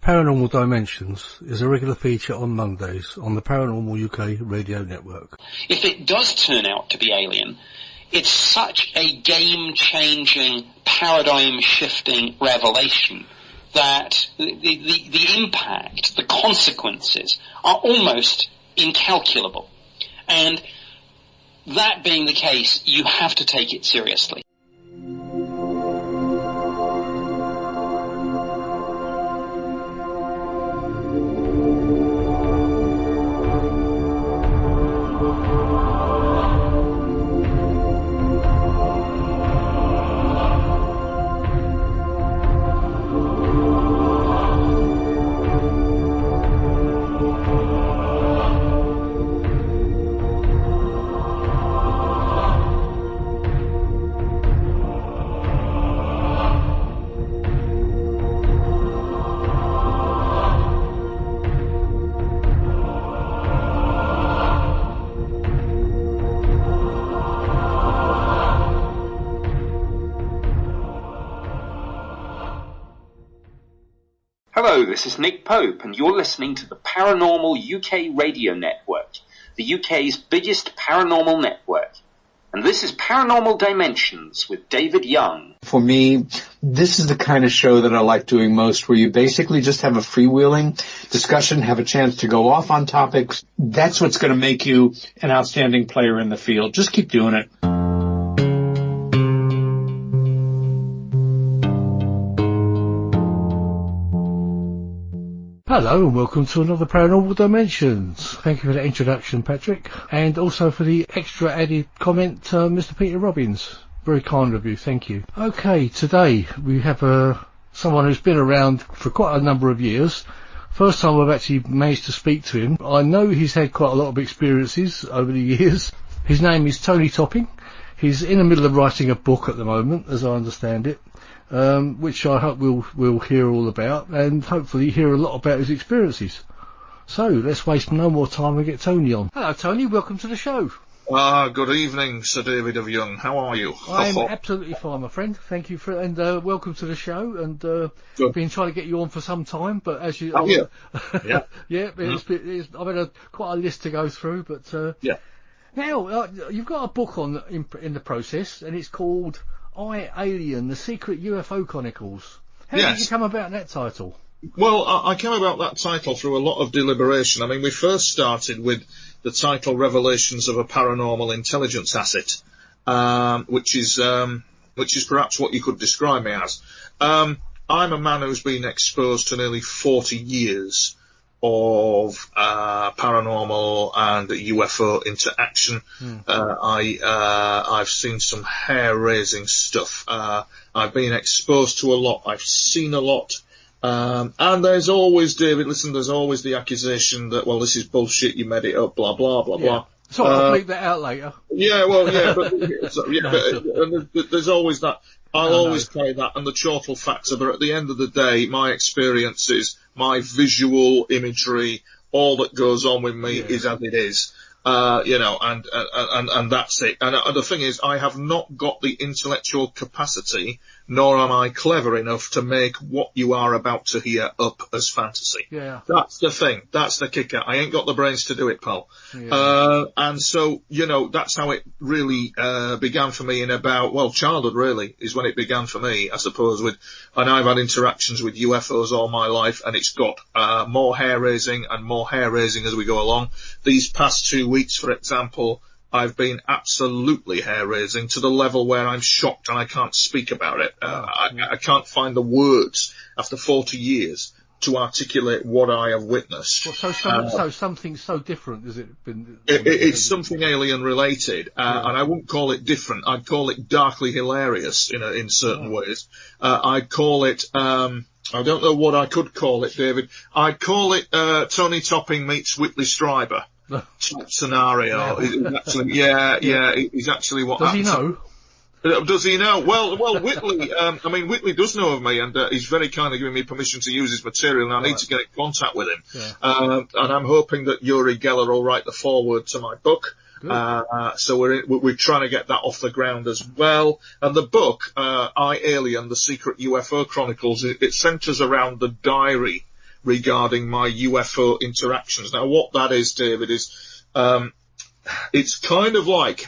Paranormal Dimensions is a regular feature on Mondays on the Paranormal UK radio network. If it does turn out to be alien, it's such a game-changing, paradigm-shifting revelation that the impact, the consequences are almost incalculable. And that being the case, you have to take it seriously. Hello, this is Nick Pope, and you're listening to the Paranormal UK radio network, the UK's biggest paranormal network. And this is Paranormal Dimensions with David Young. For me, this is the kind of show that I like doing most, where you basically just have a freewheeling discussion, have a chance to go off on topics. That's what's going to make you an outstanding player in the field. Just keep doing it. Hello and welcome to another Paranormal Dimensions. Thank you for that introduction, Patrick, and also for the extra added comment, Mr. Peter Robbins. Very kind of you, thank you. Okay, today we have someone who's been around for quite a number of years. First time I've actually managed to speak to him. I know he's had quite a lot of experiences over the years. His name is Tony Topping. He's in the middle of writing a book at the moment, as I understand it. Which I hope we'll hear all about, and hopefully hear a lot about his experiences. So let's waste no more time and get Tony on. Hello Tony, welcome to the show. Good evening, Sir David of Young. How are you? I'm absolutely fine, my friend. Thank you for and welcome to the show. And been trying to get you on for some time, but as you, yeah, I've had quite a list to go through, but now you've got a book in the process, and it's called I, Alien, The Secret UFO Chronicles. How did you come about that title? Well, I came about that title through a lot of deliberation. I mean, we first started with the title Revelations of a Paranormal Intelligence Asset, which is perhaps what you could describe me as. I'm a man who's been exposed to nearly 40 years of paranormal and UFO interaction. I've seen some hair-raising stuff. I've been exposed to a lot. I've seen a lot. And there's always, David, there's always the accusation that, well, this is bullshit, you made it up, blah, blah, blah, blah. So I'll bleep that out later. Yeah, well, yeah, but there's always that. I'll always play that and the chortle factor, but at the end of the day, my experiences, my visual imagery, all that goes on with me is as it is. And that's it. And the thing is, I have not got the intellectual capacity, nor am I clever enough to make what you are about to hear up as fantasy. Yeah. That's the thing. That's the kicker. I ain't got the brains to do it, pal. Yeah. And so, that's how it really began for me in childhood really is when it began for me, I suppose, and I've had interactions with UFOs all my life, and it's got more hair-raising and more hair-raising as we go along. These past 2 weeks, for example, I've been absolutely hair-raising to the level where I'm shocked and I can't speak about it. I can't find the words after 40 years to articulate what I have witnessed. So something so different, has it been? It's something alien-related, and I wouldn't call it different. I'd call it darkly hilarious in certain ways. I'd call it, I don't know what I could call it, David. I'd call it Tony Topping meets Whitley Strieber. Type scenario. He's actually what does happens. he know? Does he know? Well, Whitley, Whitley does know of me, and he's very kindly giving me permission to use his material, and I need to get in contact with him. Yeah. And I'm hoping that Uri Geller will write the foreword to my book. So we're trying to get that off the ground as well. And the book, I, Alien, The Secret UFO Chronicles, it centres around the diary regarding my UFO interactions. Now, what that is, David, is it's kind of like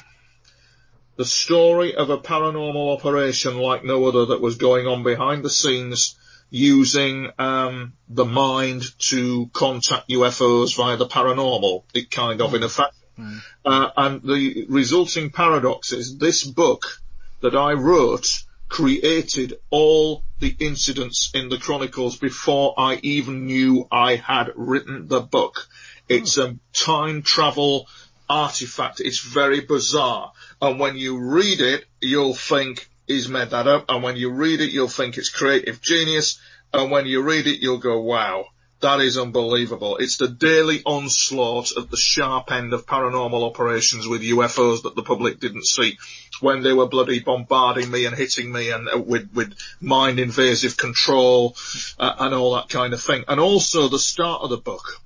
the story of a paranormal operation like no other that was going on behind the scenes, using the mind to contact UFOs via the paranormal, it kind of in effect. And the resulting paradox is this book that I wrote created all the incidents in the Chronicles before I even knew I had written the book. It's a time travel artifact. It's very bizarre. And when you read it, you'll think he's made that up. And when you read it, you'll think it's creative genius. And when you read it, you'll go, wow, that is unbelievable. It's the daily onslaught of the sharp end of paranormal operations with UFOs that the public didn't see, when they were bloody bombarding me and hitting me and with mind invasive control and all that kind of thing. And also the start of the book,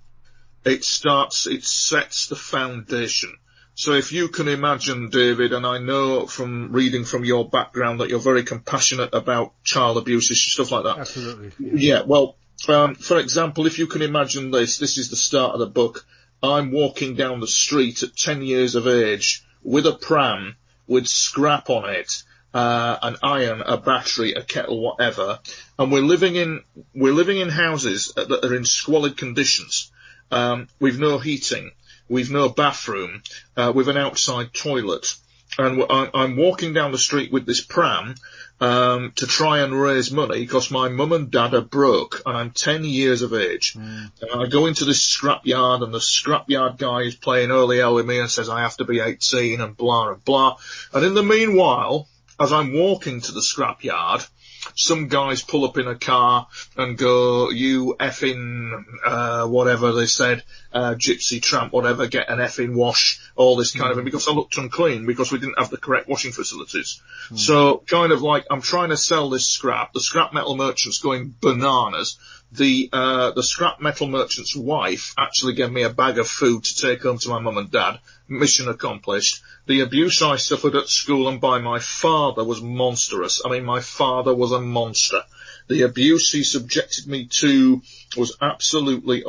it sets the foundation. So if you can imagine, David, and I know from reading from your background that you're very compassionate about child abuse, stuff like that. Absolutely. Yeah, well, for example, if you can imagine this is the start of the book. I'm walking down the street at 10 years of age with a pram with scrap on it, an iron, a battery, a kettle, whatever, and we're living in houses that are in squalid conditions. We've no heating, we've no bathroom, with an outside toilet, and I'm walking down the street with this pram to try and raise money because my mum and dad are broke, and I'm 10 years of age. And I go into this scrapyard, and the scrapyard guy is playing early L with me and says I have to be 18 and blah and blah. And in the meanwhile, as I'm walking to the scrapyard, some guys pull up in a car and go, you effing, whatever they said, gypsy tramp, whatever, get an effing wash, all this kind of thing, because I looked unclean, because we didn't have the correct washing facilities. So, kind of like, I'm trying to sell this scrap, the scrap metal merchant's going bananas. The scrap metal merchant's wife actually gave me a bag of food to take home to my mum and dad. Mission accomplished. The abuse I suffered at school and by my father was monstrous. I mean, my father was a monster. The abuse he subjected me to was absolutely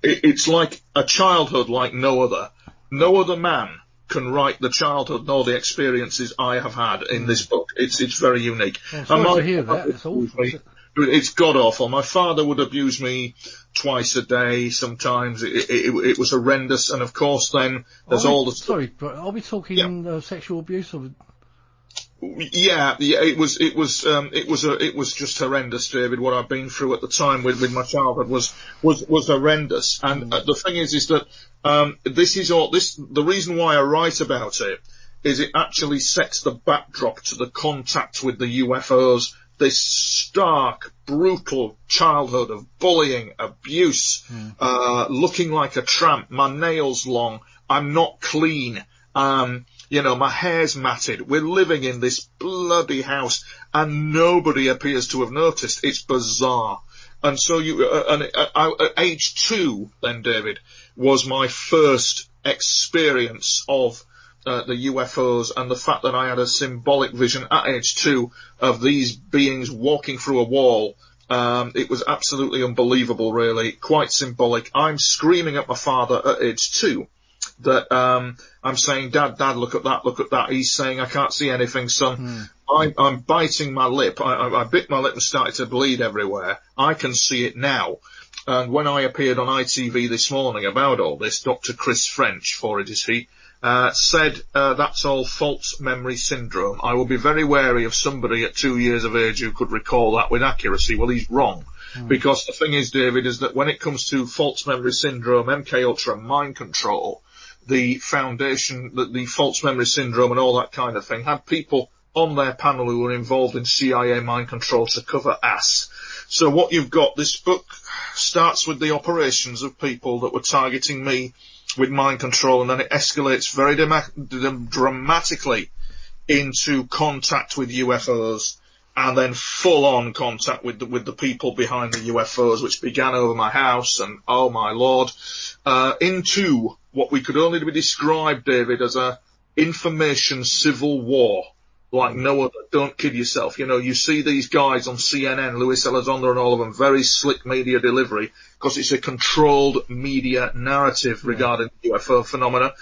it's like a childhood like no other. No other man can write the childhood nor the experiences I have had in this book. It's very unique. I'm sorry to hear that. It's awful. It's god-awful. My father would abuse me twice a day sometimes. It was horrendous. And, of course, then there's Sorry, but are we talking sexual abuse? Or... Yeah, it was just horrendous, David. What I've been through at the time with my childhood was horrendous. And the thing is that the reason why I write about it is it actually sets the backdrop to the contact with the UFOs. This stark, brutal childhood of bullying, abuse, looking like a tramp, my nails long, I'm not clean, my hair's matted. We're living in this bloody house and nobody appears to have noticed. It's bizarre. And so at age 2, then, David, was my first experience of the UFOs, and the fact that I had a symbolic vision at age 2 of these beings walking through a wall. It was absolutely unbelievable, really, quite symbolic. I'm screaming at my father at age 2 that I'm saying, Dad, look at that. He's saying, I can't see anything, son. I'm biting my lip. I bit my lip and started to bleed everywhere. I can see it now. And when I appeared on ITV this morning about all this, Dr. Chris French, for it is he, said that's all false memory syndrome. I will be very wary of somebody at 2 years of age who could recall that with accuracy. Well, he's wrong. Because the thing is, David, is that when it comes to false memory syndrome, MK Ultra, mind control, the foundation, the false memory syndrome and all that kind of thing, had people on their panel who were involved in CIA mind control to cover ass. So what you've got, this book starts with the operations of people that were targeting me with mind control, and then it escalates very dramatically into contact with UFOs, and then full-on contact with the people behind the UFOs, which began over my house, and oh my lord, into what we could only be described, David, as a information civil war. like no other. Don't kid yourself. You know, you see these guys on CNN, Luis Elizondo and all of them, very slick media delivery, because it's a controlled media narrative regarding UFO phenomena.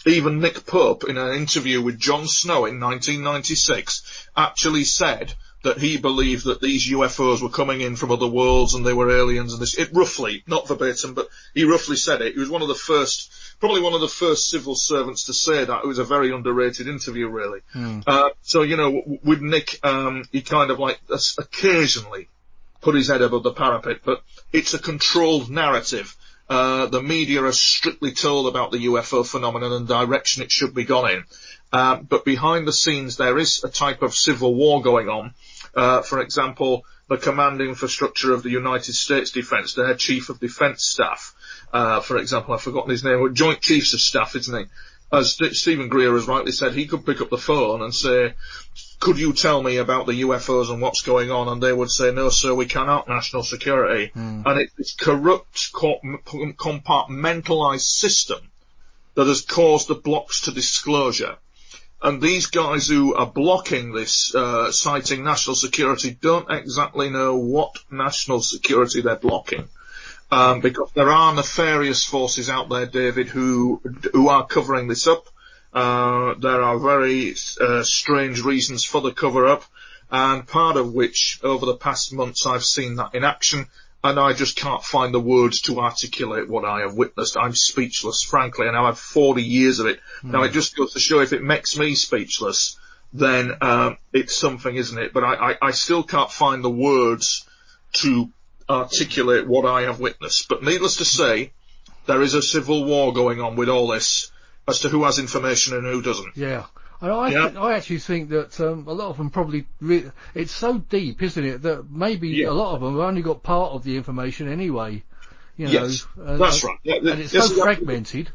Even Nick Pope, in an interview with Jon Snow in 1996, actually said that he believed that these UFOs were coming in from other worlds and they were aliens, and it roughly, not verbatim, but he roughly said it. He was probably one of the first civil servants to say that. It was a very underrated interview, really. So, you know, with Nick, he kind of like occasionally put his head above the parapet, but it's a controlled narrative. The media are strictly told about the UFO phenomenon and direction it should be gone in. But behind the scenes, there is a type of civil war going on. For example, the command infrastructure of the United States Defense, their Chief of Defense Staff, for example, I've forgotten his name, Joint Chiefs of Staff, isn't he? As Stephen Greer has rightly said, he could pick up the phone and say, could you tell me about the UFOs and what's going on? And they would say, no, sir, we cannot, national security. And it's this corrupt, compartmentalized system that has caused the blocks to disclosure. And these guys who are blocking this, citing national security, don't exactly know what national security they're blocking. Because there are nefarious forces out there, David, who are covering this up. There are very strange reasons for the cover-up, and part of which, over the past months, I've seen that in action, and I just can't find the words to articulate what I have witnessed. I'm speechless, frankly, and I've had 40 years of it. Now, it just goes to show if it makes me speechless, then it's something, isn't it? But I still can't find the words to articulate what I have witnessed. But needless to say, there is a civil war going on with all this as to who has information and who doesn't. Yeah. I actually think that a lot of them probably... it's so deep, isn't it, that maybe a lot of them have only got part of the information anyway. You know, yes, that's right. Yeah, and it's so fragmented.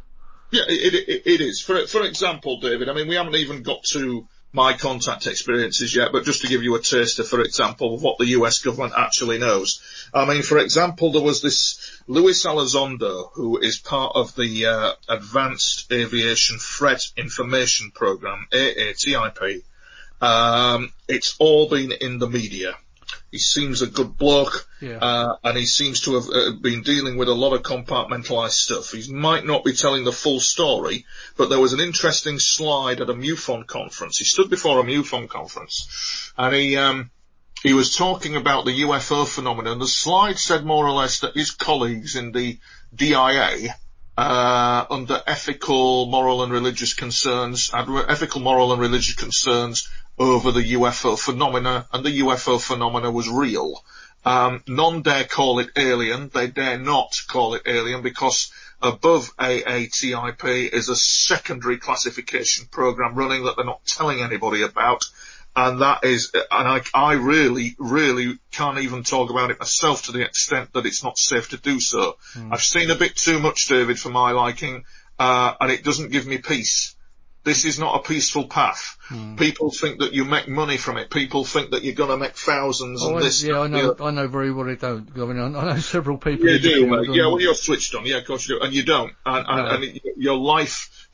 Yeah, it is. For example, David, I mean, we haven't even got to my contact experiences yet, but just to give you a taster, for example, of what the US government actually knows. I mean, for example, there was this Luis Elizondo, who is part of the Advanced Aviation Threat Information Program, AATIP. It's all been in the media. He seems a good bloke, and he seems to have been dealing with a lot of compartmentalised stuff. He might not be telling the full story, but there was an interesting slide at a MUFON conference. He stood before a MUFON conference, and he was talking about the UFO phenomenon. The slide said more or less that his colleagues in the DIA, under ethical, moral and religious concerns, had ethical, moral and religious concerns over the UFO phenomena, and the UFO phenomena was real. None dare call it alien. They dare not call it alien because above AATIP is a secondary classification program running that they're not telling anybody about. And that is, and I really, really can't even talk about it myself to the extent that it's not safe to do so. I've seen a bit too much, David, for my liking, and it doesn't give me peace. This is not a peaceful path. People think that you make money from it. People think that you're going to make thousands and this. Yeah, I know very well they don't. I mean, I know several people. You do, mate. Yeah, well, you're switched on. Yeah, of course you do. And you don't. And your life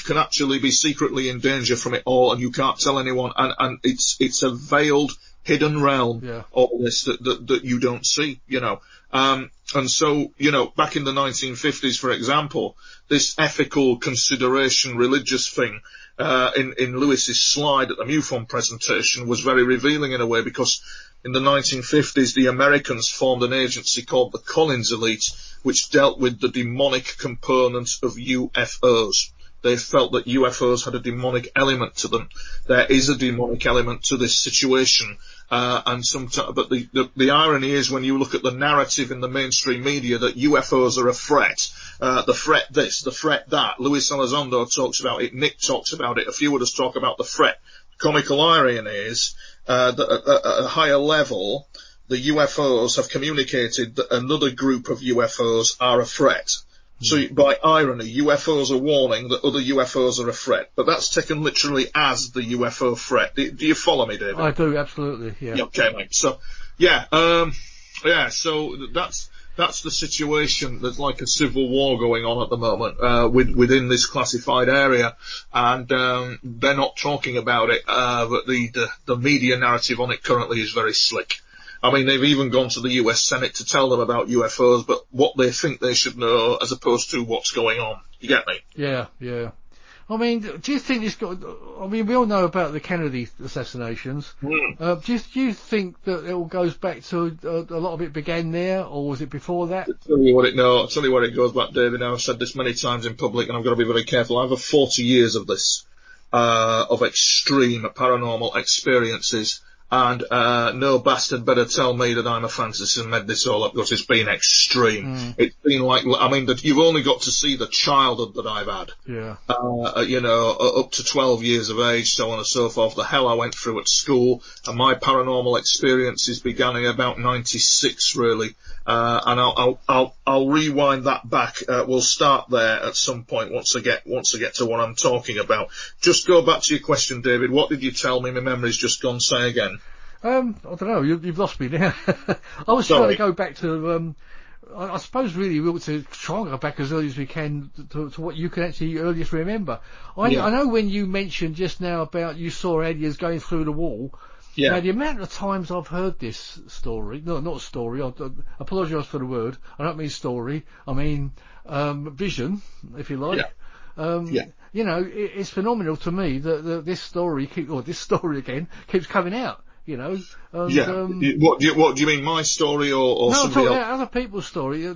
can actually be secretly in danger from it all, and you can't tell anyone. And it's a veiled, hidden realm, all this that you don't see, you know. And so, you know, back in the 1950s, for example, this ethical consideration, religious thing, in Lewis's slide at the MUFON presentation was very revealing in a way, because in the 1950s, the Americans formed an agency called the Collins Elite, which dealt with the demonic component of UFOs. They felt that UFOs had a demonic element to them. There is a demonic element to this situation. And sometimes, but the irony is when you look at the narrative in the mainstream media that UFOs are a threat, the threat this, the threat that. Luis Elizondo talks about it, Nick talks about it, a few others talk about the threat. Comical irony is that at a higher level, the UFOs have communicated that another group of UFOs are a threat. So by irony, UFOs are warning that other UFOs are a threat, but that's taken literally as the UFO threat. Do you follow me, David? I do, absolutely. Yeah. Okay, mate. So, so that's that's the situation. There's like a civil war going on at the moment within this classified area, and they're not talking about it. But the media narrative on it currently is very slick. I mean, they've even gone to the US Senate to tell them about UFOs, but what they think they should know as opposed to what's going on. You get me? Yeah, yeah. I mean, do you think I mean, we all know about the Kennedy assassinations. Do you think that it all goes back to a lot of it began there, or was it before that? I'll tell you where it goes back, David. Now, I've said this many times in public, and I've got to be very careful. I have 40 years of this, of extreme paranormal experiences. And no bastard better tell me that I'm a fantasist and made this all up, because it's been extreme. It's been like, I mean, that you've only got to see the childhood that I've had. Yeah. Up to 12 years of age, so on and so forth. The hell I went through at school, and my paranormal experiences began in about 96, really. And I'll rewind that back. We'll start there at some point once I get to what I'm talking about. Just go back to your question, David. What did you tell me? My memory's just gone. Say again. I don't know. You've lost me now. I was Sorry. trying to go back to. I suppose really we ought to try and go back as early as we can to what you can actually earliest remember. I know when you mentioned just now about you saw aliens going through the wall. Yeah. Now, the amount of times I've heard this story, no, not story, I apologise for the word, I don't mean story, I mean vision, if you like. Yeah. You know, it's phenomenal to me that this story again keeps coming out. You know. And, What do you mean, my story or no, somebody else? Other people's story.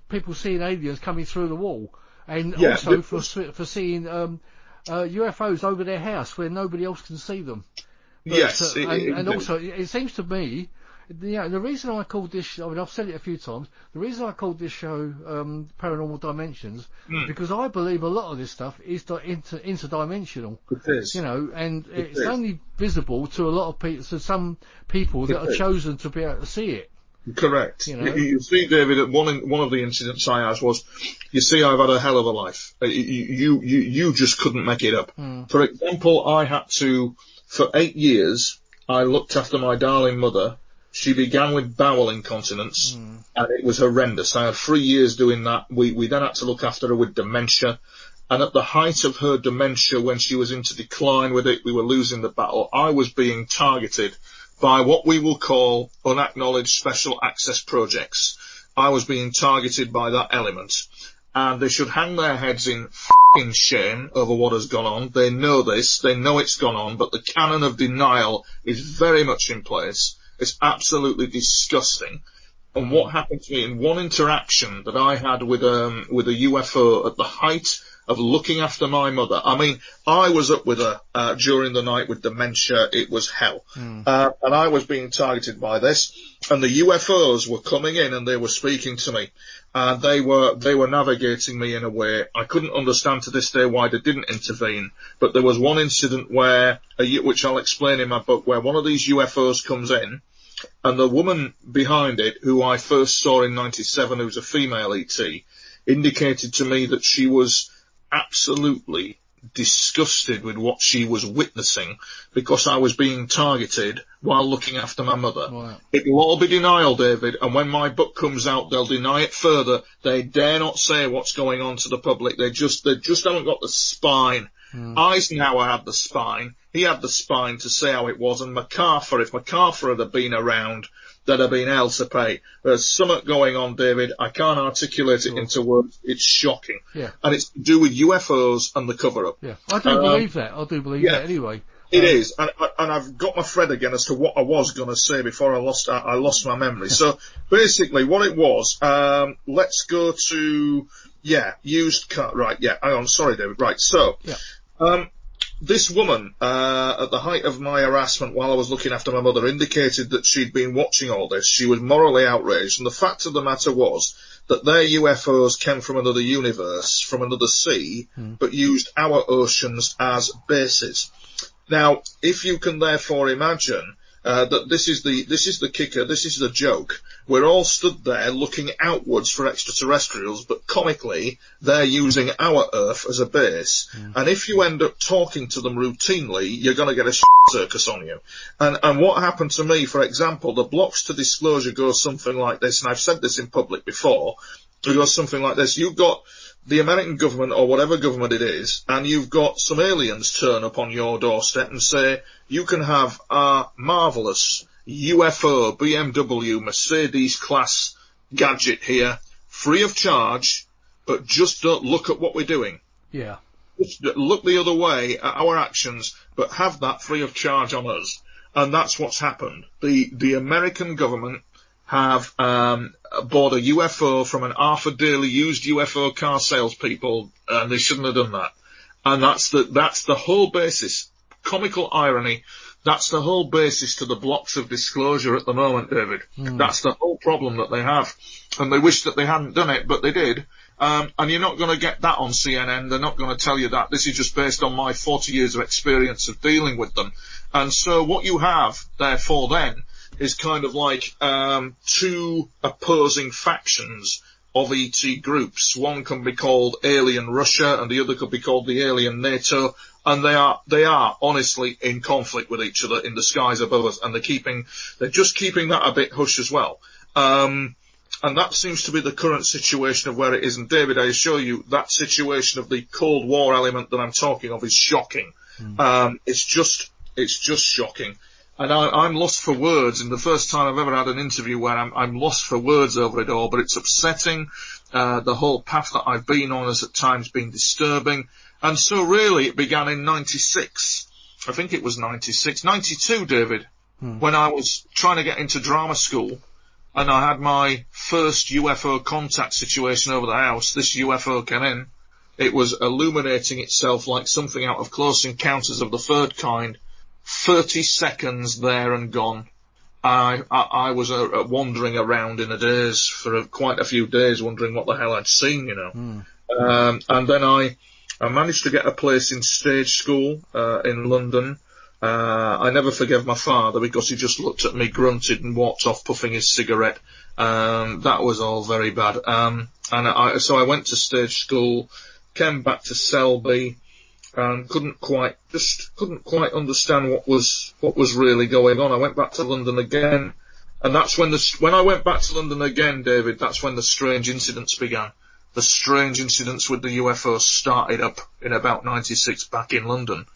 People seeing aliens coming through the wall, and also for seeing UFOs over their house where nobody else can see them. But, Yes, and also it seems to me. The reason I called this, I mean, I've said it a few times, the reason I called this show Paranormal Dimensions, because I believe a lot of this stuff is interdimensional. It is. You know, and it's only visible to a lot of people, to some people that are chosen to be able to see it. Correct. You know? You see, David, one of the incidents I had was, you see, I've had a hell of a life. You just couldn't make it up. For example, I had to, for 8 years, I looked after my darling mother. She began with bowel incontinence, and it was horrendous. I had 3 years doing that. We then had to look after her with dementia. And at the height of her dementia, when she was into decline with it, we were losing the battle. I was being targeted by what we will call unacknowledged special access projects. I was being targeted by that element. And they should hang their heads in f***ing shame over what has gone on. They know this. They know it's gone on. But the canon of denial is very much in place. It's absolutely disgusting. And what happened to me in one interaction that I had with a UFO at the height of looking after my mother. I mean, I was up with her during the night with dementia. It was hell. And I was being targeted by this. And the UFOs were coming in and they were speaking to me. And they were navigating me in a way I couldn't understand to this day why they didn't intervene. But there was one incident where, which I'll explain in my book, where one of these UFOs comes in, and the woman behind it, who I first saw in 97, who's a female ET, indicated to me that she was absolutely disgusted with what she was witnessing because I was being targeted while looking after my mother. Wow. It'll all be denial, David, and when my book comes out, they'll deny it further. They dare not say what's going on to the public. They just haven't got the spine. Eisenhower had the spine. He had the spine to say how it was, and MacArthur, if MacArthur had been around, there'd have been hell to pay. There's something going on, David. I can't articulate it into words. It's shocking. Yeah. And it's to do with UFOs and the cover-up. Yeah, I do believe that. I do believe that anyway. It is. And I've got my thread again as to what I was going to say before I lost my memory. So basically what it was, let's go to, used car. Right, hang on. Sorry, David. Right, so, this woman, at the height of my harassment while I was looking after my mother, indicated that she'd been watching all this. She was morally outraged, and the fact of the matter was that their UFOs came from another universe, from another sea, but used our oceans as bases. Now, if you can therefore imagine that this is the kicker, this is the joke. We're all stood there looking outwards for extraterrestrials, but comically, they're using our Earth as a base. And if you end up talking to them routinely, you're going to get a circus on you. And what happened to me, for example, the blocks to disclosure goes something like this, and I've said this in public before. It goes something like this. You've got the American government, or whatever government it is, and you've got some aliens turn up on your doorstep and say, you can have a marvellous UFO, BMW, Mercedes class gadget here, free of charge, but just don't look at what we're doing. Yeah. Just look the other way at our actions, but have that free of charge on us. And that's what's happened. The American government have bought a UFO from an Arthur Daly used UFO car salespeople, and they shouldn't have done that. And that's the whole basis. Comical irony. That's the whole basis to the blocks of disclosure at the moment, David. That's the whole problem that they have. And they wish that they hadn't done it, but they did. And you're not going to get that on CNN. They're not going to tell you that. This is just based on my 40 years of experience of dealing with them. And so what you have, therefore, then, is kind of like two opposing factions of ET groups. One can be called Alien Russia, and the other could be called the Alien NATO. And they are honestly in conflict with each other in the skies above us, and they're just keeping that a bit hush as well. And that seems to be the current situation of where it is. And David, I assure you, that situation of the Cold War element that I'm talking of is shocking. It's just shocking. And I'm lost for words, and the first time I've ever had an interview where I'm lost for words over it all, but it's upsetting. The whole path that I've been on has at times been disturbing. And so really it began in 96. I think it was 96. 92, David, when I was trying to get into drama school, and I had my first UFO contact situation over the house. This UFO came in. It was illuminating itself like something out of Close Encounters of the Third Kind. 30 seconds there and gone. I was wandering around in a daze for quite a few days, wondering what the hell I'd seen, you know. And then I managed to get a place in stage school in London. I never forgave my father because he just looked at me, grunted, and walked off puffing his cigarette. That was all very bad. So I went to stage school, came back to Selby, and couldn't quite understand what was really going on. I went back to London again, and that's when I went back to London again, David, that's when the strange incidents began. The strange incidents with the UFOs started up in about 96 back in London,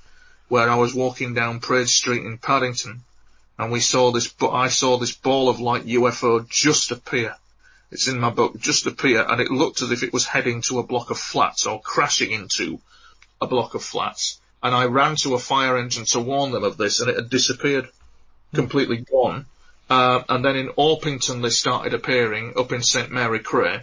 where I was walking down Praed Street in Paddington, and I saw this ball of light UFO just appear. It's in my book, just appear, and it looked as if it was heading to a block of flats, or crashing into a block of flats. And I ran to a fire engine to warn them of this, and it had disappeared, completely gone. And then in Orpington they started appearing, up in St Mary Cray.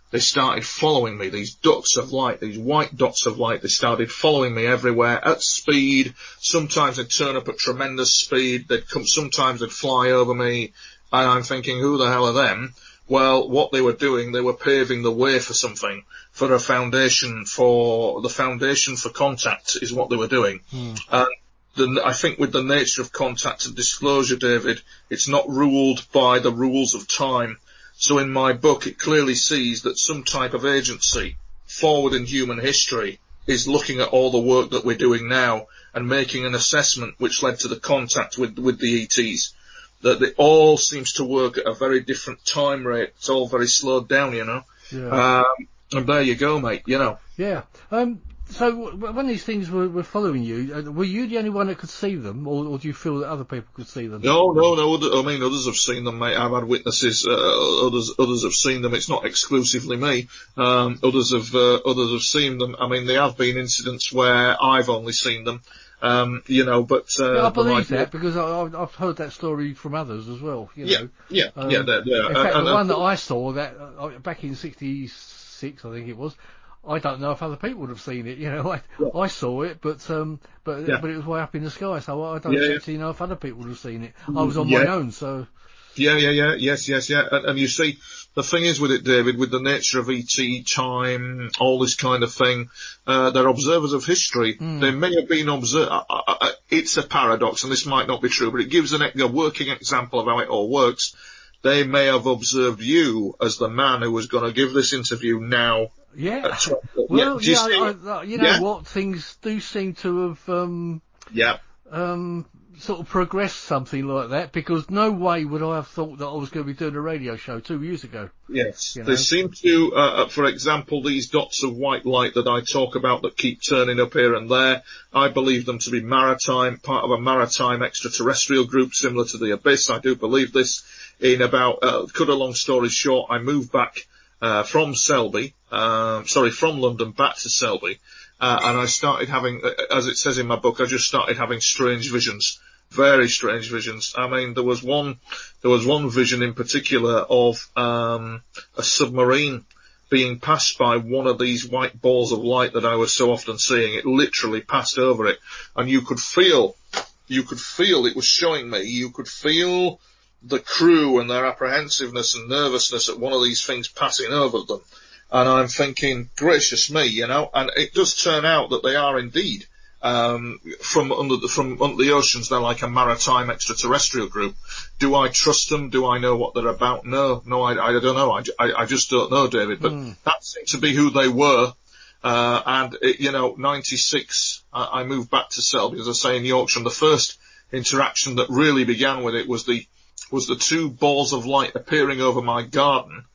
They started following me, these ducts of light, these white dots of light. They started following me everywhere at speed. Sometimes they'd turn up at tremendous speed. Sometimes they'd fly over me. And I'm thinking, who the hell are them? Well, what they were doing, they were paving the way for something, for the foundation for contact is what they were doing. And I think with the nature of contact and disclosure, David, it's not ruled by the rules of time. So in my book, it clearly sees that some type of agency forward in human history is looking at all the work that we're doing now and making an assessment which led to the contact with the ETs. That it all seems to work at a very different time rate. It's all very slowed down, you know. Yeah. And there you go, mate, you know. Yeah. So when these things were following you, were you the only one that could see them, or do you feel that other people could see them? No. I mean, others have seen them, mate. I've had witnesses. Others have seen them. It's not exclusively me. Others have seen them. I mean, there have been incidents where I've only seen them. You know, but I believe that because I've heard that story from others as well. You know. Yeah. In fact, the one that I saw that back in '66, I think it was. I don't know if other people would have seen it. You know, I saw it, but it was way up in the sky, so I don't actually know if other people would have seen it. I was on my own, so. Yes. And you see, the thing is with it, David, with the nature of ET, time, all this kind of thing, they're observers of history. They may have been observed. It's a paradox, and this might not be true, but it gives a working example of how it all works. They may have observed you as the man who was going to give this interview now. Yeah. Well, you know what? Things do seem to have sort of progressed something like that, because no way would I have thought that I was going to be doing a radio show 2 years ago. Yes, you know? They seem to, for example, these dots of white light that I talk about that keep turning up here and there, I believe them to be maritime, part of a maritime extraterrestrial group similar to the Abyss. I do believe this. In about, cut a long story short, I moved back from London back to Selby, and I started having, as it says in my book, I just started having strange visions. Very strange visions. I mean, there was one vision in particular of a submarine being passed by one of these white balls of light that I was so often seeing. It literally passed over it, and you could feel it was showing me. You could feel the crew and their apprehensiveness and nervousness at one of these things passing over them. And I'm thinking, gracious me, and it does turn out that they are indeed. From under the oceans, they're like a maritime extraterrestrial group. Do I trust them? Do I know what they're about? No, I don't know. I just don't know, David. But that seemed to be who they were. And 96, I moved back to Selby, as I say, in Yorkshire. And the first interaction that really began with it was the 2 balls of light appearing over my garden.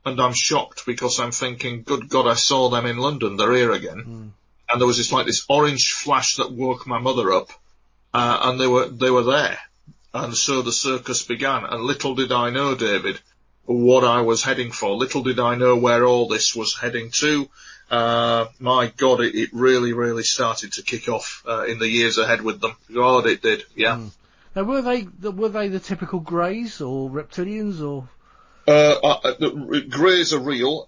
And I'm shocked because I'm thinking, good God, I saw them in London. They're here again. And there was this orange flash that woke my mother up, and they were there. And so the circus began. And little did I know, David, what I was heading for. Little did I know where all this was heading to. My God, it really, really started to kick off in the years ahead with them. God, it did. Yeah. Now, were they the typical greys or reptilians or? The greys are real,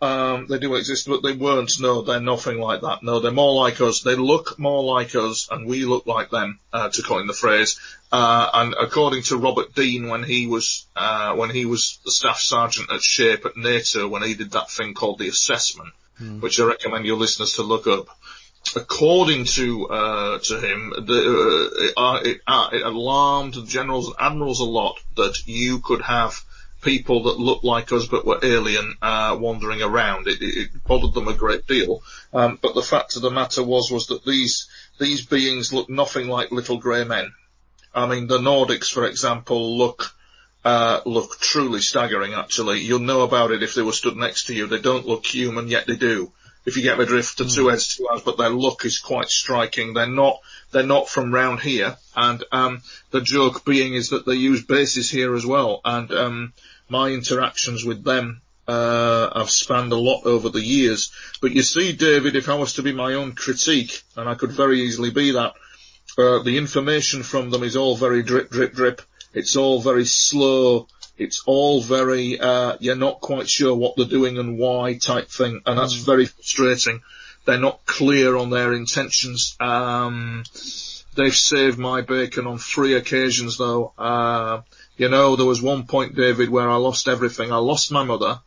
they do exist, but they weren't, no, they're nothing like that, no, they're more like us, they look more like us, and we look like them, to coin the phrase, and according to Robert Dean, when he was the staff sergeant at SHAPE at NATO, when he did that thing called the assessment, which I recommend your listeners to look up, according to him, it alarmed the generals and admirals a lot that you could have people that looked like us but were alien wandering around. It bothered them a great deal. But the fact of the matter was that these beings look nothing like little grey men. I mean, the Nordics, for example, look truly staggering, actually. You'll know about it if they were stood next to you. They don't look human, yet they do. If you get my drift, the 2 heads, 2 eyes, but their look is quite striking. They're not from round here. And the joke being is that they use bases here as well. And my interactions with them have spanned a lot over the years. But you see, David, if I was to be my own critique, and I could very easily be that, the information from them is all very drip, drip, drip. It's all very slow. It's all very, you're not quite sure what they're doing and why type thing. And that's very frustrating. They're not clear on their intentions. They've saved my bacon on 3 occasions, though. There was one point, David, where I lost everything. I lost my mother.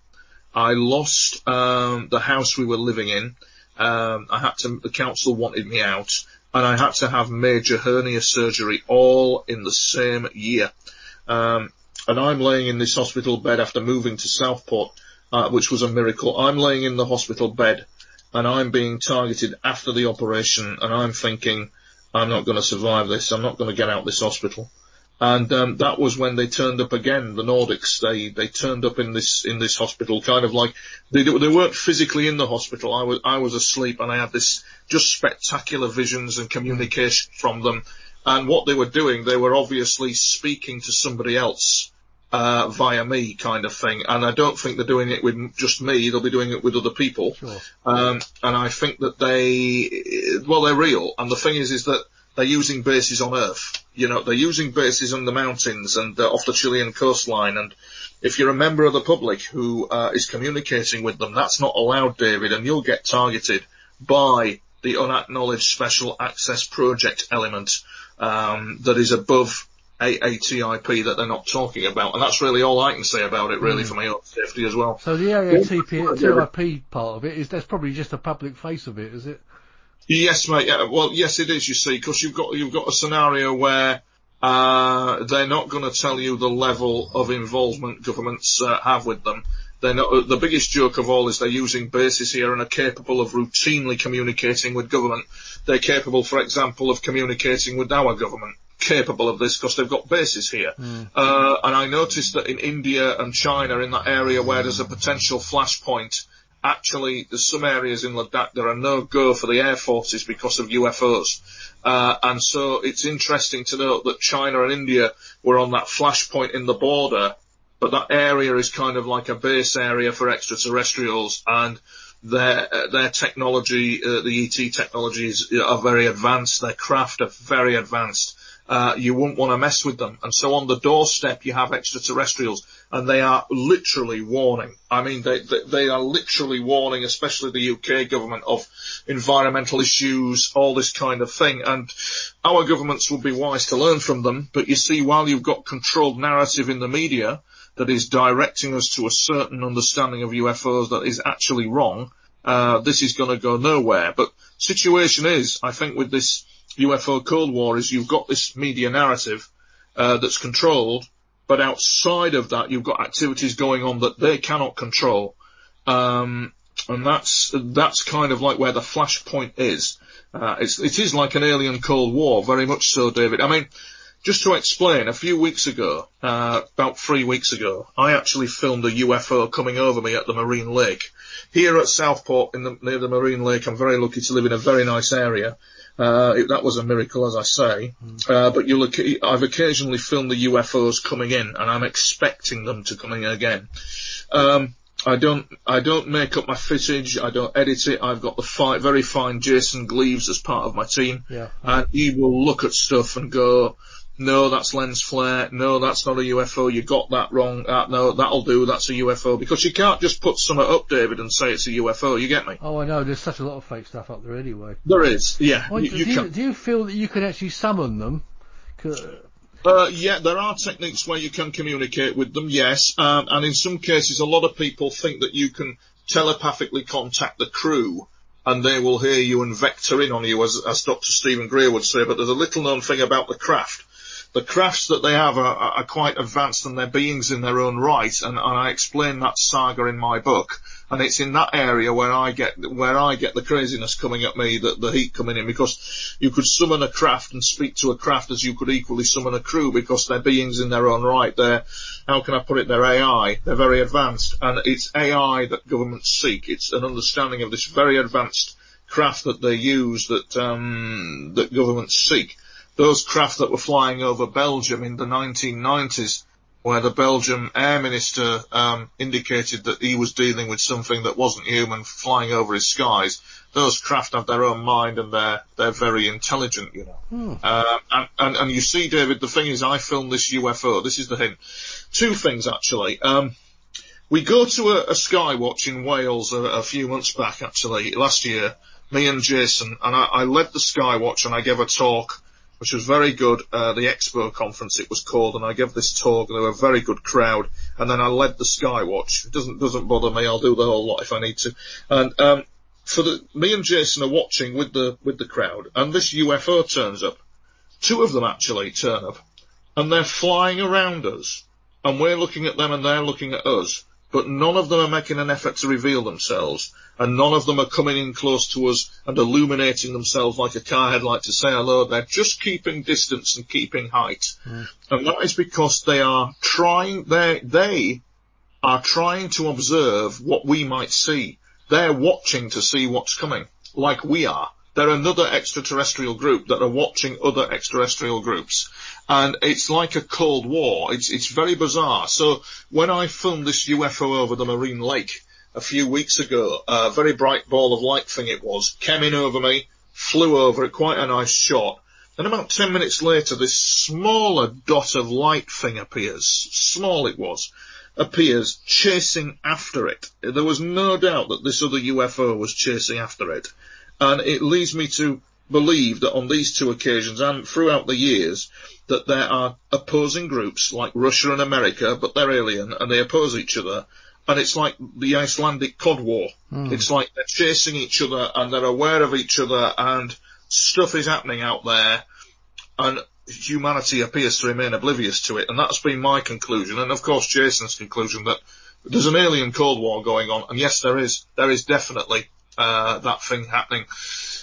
I lost the house we were living in. The council wanted me out. And I had to have major hernia surgery all in the same year. And I'm laying in this hospital bed after moving to Southport, which was a miracle. I'm laying in the hospital bed, and I'm being targeted after the operation, and I'm thinking, I'm not going to survive this. I'm not going to get out this hospital. And that was when they turned up again, the Nordics. They turned up in this hospital, kind of like they weren't physically in the hospital. I was asleep, and I had this just spectacular visions and communication from them. And what they were doing, they were obviously speaking to somebody else via me, kind of thing. And I don't think they're doing it with just me. They'll be doing it with other people. Sure. And I think that they're real. And the thing is that they're using bases on Earth. They're using bases in the mountains and off the Chilean coastline. And if you're a member of the public who is communicating with them, that's not allowed, David, and you'll get targeted by the unacknowledged special access project element that is above AATIP that they're not talking about, and that's really all I can say about it, really, for my own safety as well. So the AATIP part of it, that's probably just a public face of it, is it? Yes, mate. Yeah, well, yes, it is. You see, because you've got a scenario where they're not going to tell you the level of involvement governments have with them. They're not. The biggest joke of all is they're using bases here and are capable of routinely communicating with government. They're capable, for example, of communicating with our government. Capable of this because they've got bases here. And I noticed that in India and China, in that area where there's a potential flashpoint, actually there's some areas in Ladakh that are no-go for the air forces because of UFOs. And so it's interesting to note that China and India were on that flashpoint in the border, but that area is kind of like a base area for extraterrestrials, and their technology, the ET technologies are very advanced, their craft are very advanced. You wouldn't want to mess with them. And so on the doorstep you have extraterrestrials, and they are literally warning. I mean, they are literally warning, especially the UK government, of environmental issues, all this kind of thing. And our governments would be wise to learn from them. But you see, while you've got controlled narrative in the media that is directing us to a certain understanding of UFOs that is actually wrong, this is going to go nowhere. But situation is, I think, with this UFO Cold War, is you've got this media narrative that's controlled, but outside of that you've got activities going on that they cannot control, and that's kind of like where the flashpoint is. It is like an alien Cold War, very much so, David. I mean, just to explain, a few weeks ago, about 3 weeks ago, I actually filmed a UFO coming over me at the Marine Lake. Here at Southport, near the Marine Lake, I'm very lucky to live in a very nice area. That was a miracle, as I say. But I've occasionally filmed the UFOs coming in, and I'm expecting them to come in again. I don't make up my footage. I don't edit it. I've got the very fine Jason Gleaves as part of my team. Yeah. And he will look at stuff and go, no, that's lens flare. No, that's not a UFO. You got that wrong. No, that'll do. That's a UFO. Because you can't just put something up, David, and say it's a UFO. You get me? Oh, I know. There's such a lot of fake stuff up there anyway. There is, yeah. Well, do you feel that you can actually summon them? Yeah, there are techniques where you can communicate with them, yes. And in some cases, a lot of people think that you can telepathically contact the crew and they will hear you and vector in on you, as Dr. Stephen Gray would say. But there's a little known thing about the craft. The crafts that they have are quite advanced, and they're beings in their own right, and I explain that saga in my book. And it's in that area where I get the craziness coming at me, the heat coming in, because you could summon a craft and speak to a craft as you could equally summon a crew, because they're beings in their own right. They're, how can I put it, they're AI. They're very advanced, and it's AI that governments seek. It's an understanding of this very advanced craft that they use that governments seek. Those craft that were flying over Belgium in the 1990s, where the Belgian Air Minister indicated that he was dealing with something that wasn't human flying over his skies, those craft have their own mind, and they're very intelligent, you know. And you see, David, the thing is, I filmed this UFO. This is the hint. Two things, actually. We go to a sky watch in Wales a few months back, actually, last year, me and Jason, and I led the sky watch, and I gave a talk, which was very good, the Expo conference it was called, and I gave this talk, and they were a very good crowd, and then I led the Skywatch. It doesn't bother me, I'll do the whole lot if I need to. And me and Jason are watching with the crowd, and this UFO turns up. Two of them actually turn up, and they're flying around us, and we're looking at them and they're looking at us, but none of them are making an effort to reveal themselves, and none of them are coming in close to us and illuminating themselves like a car headlight to say hello. They're just keeping distance and keeping height. And that is because they are trying to observe what we might see. They're watching to see what's coming, like we are. They're another extraterrestrial group that are watching other extraterrestrial groups. And it's like a Cold War. It's very bizarre. So when I filmed this UFO over the Marine Lake a few weeks ago, a very bright ball of light thing it was, came in over me, flew over it, quite a nice shot. And about 10 minutes later, this smaller dot of light thing appears. Small it was. Appears, chasing after it. There was no doubt that this other UFO was chasing after it. And it leads me to believe that on these two occasions and throughout the years that there are opposing groups like Russia and America, but they're alien and they oppose each other. And it's like the Icelandic Cod War. It's like they're chasing each other and they're aware of each other and stuff is happening out there and humanity appears to remain oblivious to it. And that's been my conclusion. And of course Jason's conclusion that there's an alien Cold War going on. And yes, there is definitely that thing happening.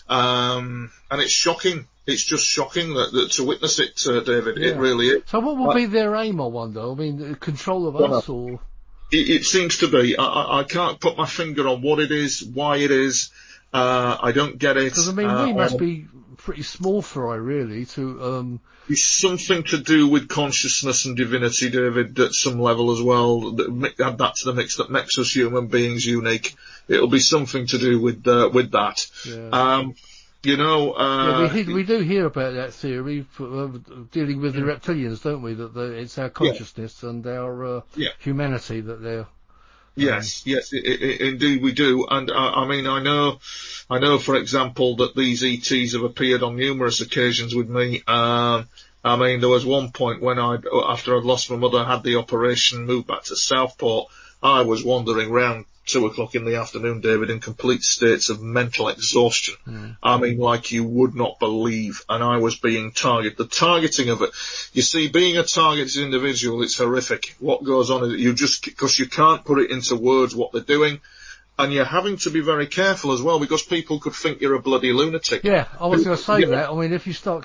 And it's shocking. It's just shocking that to witness it, David. Yeah. It really is. So what will be their aim, I wonder? I mean, control of us or... It seems to be. I can't put my finger on what it is, why it is. I don't get it. Because, I mean, we must be pretty small fry, really, to... It's something to do with consciousness and divinity, David, at some level as well. Add that to the mix that makes us human beings unique. It'll be something to do with that. Yeah. We do hear about that theory dealing with the reptilians, don't we? That it's our consciousness and our humanity that they're. Yes, indeed we do. And I mean, I know, for example, that these ETs have appeared on numerous occasions with me. I mean, there was one point when after I'd lost my mother, had the operation, moved back to Southport, I was wandering round 2:00 in the afternoon, David, in complete states of mental exhaustion. I mean, like you would not believe. And I was being targeted. The targeting of it, you see, being a targeted individual, it's horrific. What goes on is because you can't put it into words what they're doing. And you're having to be very careful as well, because people could think you're a bloody lunatic. Yeah, I was going to say that. I mean, if you start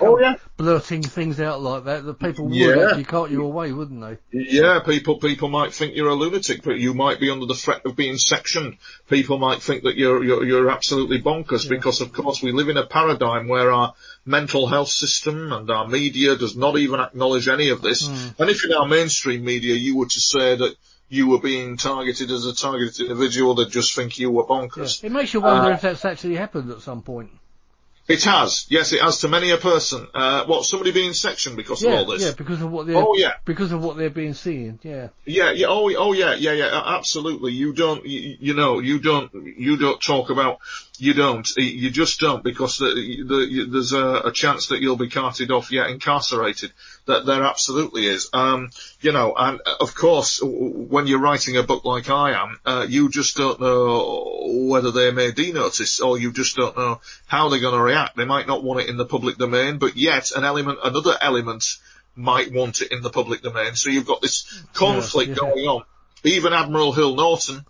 blurting things out like that, the people would actually cart you away, wouldn't they? Yeah, people might think you're a lunatic, but you might be under the threat of being sectioned. People might think that you're absolutely bonkers, because of course we live in a paradigm where our mental health system and our media does not even acknowledge any of this. And if in our mainstream media you were to say that you were being targeted as a targeted individual, they'd just think you were bonkers. Yeah. It makes you wonder if that's actually happened at some point. It has. Yes, it has to many a person. Somebody being sectioned because of all this? Yeah, because of what they're, because of what they're being seen, yeah. Yeah, absolutely. You don't talk about, you just don't, because there's a chance that you'll be carted off, incarcerated. That there absolutely is. And of course, when you're writing a book like I am, you just don't know whether they may denotice, or you just don't know how they're going to react. They might not want it in the public domain, but yet another element might want it in the public domain. So you've got this conflict going on. Even Admiral Hill Norton,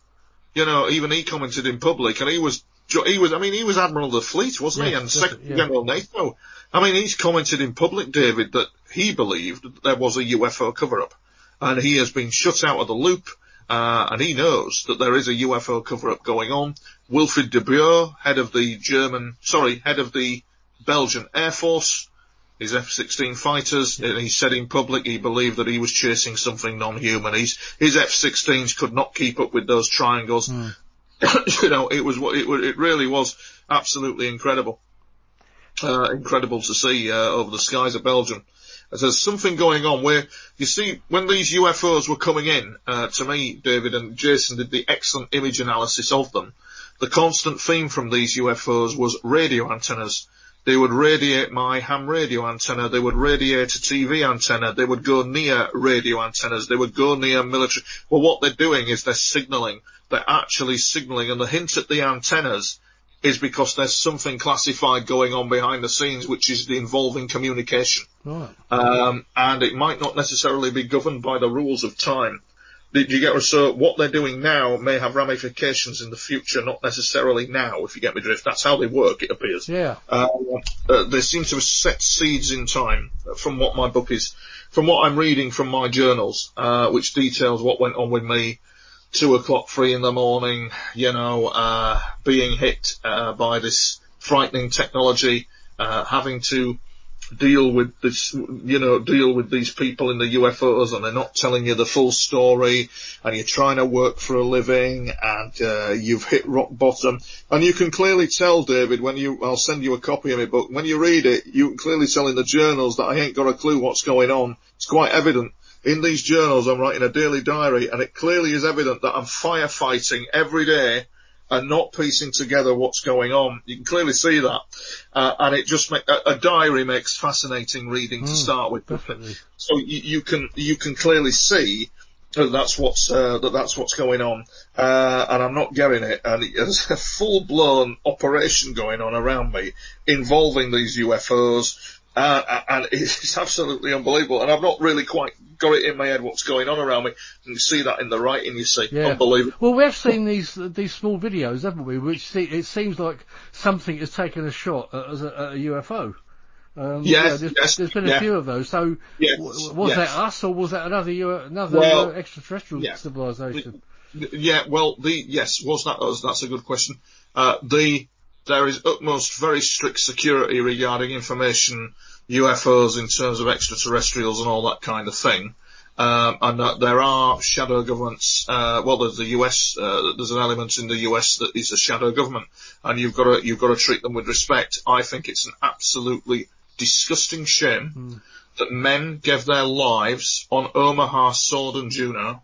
even he commented in public, and he was Admiral of the Fleet, wasn't he? And Secretary General NATO. I mean, he's commented in public, David, that he believed that there was a UFO cover-up. And he has been shut out of the loop, and he knows that there is a UFO cover-up going on. Wilfried de Boer, head of the Belgian Air Force, his F-16 fighters, and he said in public he believed that he was chasing something non-human. His F-16s could not keep up with those triangles. It really was absolutely incredible. Incredible to see over the skies of Belgium. There's something going on where, you see, when these UFOs were coming in, to me, David and Jason did the excellent image analysis of them. The constant theme from these UFOs was radio antennas. They would radiate my ham radio antenna. They would radiate a TV antenna. They would go near radio antennas. They would go near military. Well, what they're doing is they're signaling. They're actually signaling. And the hint at the antennas is because there's something classified going on behind the scenes, which is involving communication. Right. And it might not necessarily be governed by the rules of time. Did you get so what they're doing now may have ramifications in the future, not necessarily now, if you get me drift. That's how they work, it appears. Yeah. They seem to have set seeds in time from what my book is, from what I'm reading from my journals, which details what went on with me 2:00, 3 in the morning, being hit by this frightening technology, having to deal with these people in the UFOs, and they're not telling you the full story, and you're trying to work for a living, and you've hit rock bottom. And you can clearly tell, David, I'll send you a copy of my book, when you read it, you can clearly tell in the journals that I ain't got a clue what's going on. It's quite evident. In these journals, I'm writing a daily diary, and it clearly is evident that I'm firefighting every day and not piecing together what's going on. You can clearly see that, and it just a diary makes fascinating reading to start with. Definitely. So you can clearly see that's what's going on, and I'm not getting it. And there's a full-blown operation going on around me involving these UFOs, and it's absolutely unbelievable. And I've not really quite got it in my head what's going on around me. And you see that in the writing, you see. Yeah. Unbelievable. Well, we've seen these small videos, haven't we? Which it seems like something has taken a shot at a UFO. Yes, there's been a few of those. So, was that us, or was that another extraterrestrial civilization? Yeah, well, was that us? That's a good question. There is utmost very strict security regarding information UFOs in terms of extraterrestrials and all that kind of thing. And that there are shadow governments. There's the US. There's an element in the US that is a shadow government, and you've got to treat them with respect. I think it's an absolutely disgusting shame that men gave their lives on Omaha, Sword and Juno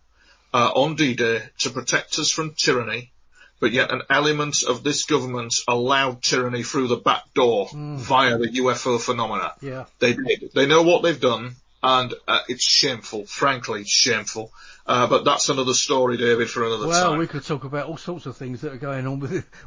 on D-Day to protect us from tyranny, but yet an element of this government allowed tyranny through the back door via the UFO phenomena. Yeah. They know what they've done, and it's shameful. Frankly, it's shameful. But that's another story, David, for another time. Well, we could talk about all sorts of things that are going on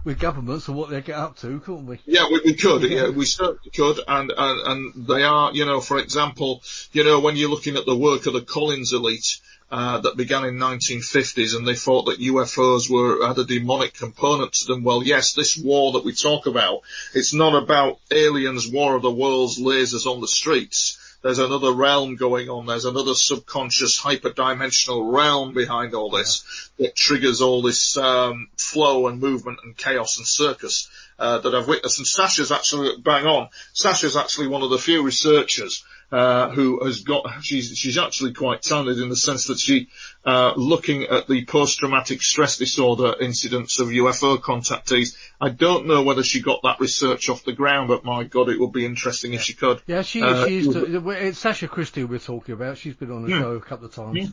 with governments and what they get up to, couldn't we? Yeah, we could. Yeah, we certainly could. And they are, for example, when you're looking at the work of the Collins elite, that began in 1950s, and they thought that UFOs had a demonic component to them. Well, yes, this war that we talk about, it's not about aliens, War of the Worlds, lasers on the streets. There's another realm going on. There's another subconscious, hyperdimensional realm behind all this that triggers all this flow and movement and chaos and circus that I've witnessed. And Sasha's actually bang on. Sasha's actually one of the few researchers who has she's actually quite talented in the sense that she looking at the post-traumatic stress disorder incidents of UFO contactees. I don't know whether she got that research off the ground, but my God, it would be interesting if she could. Yeah, it's Sasha Christie we're talking about. She's been on the show a couple of times.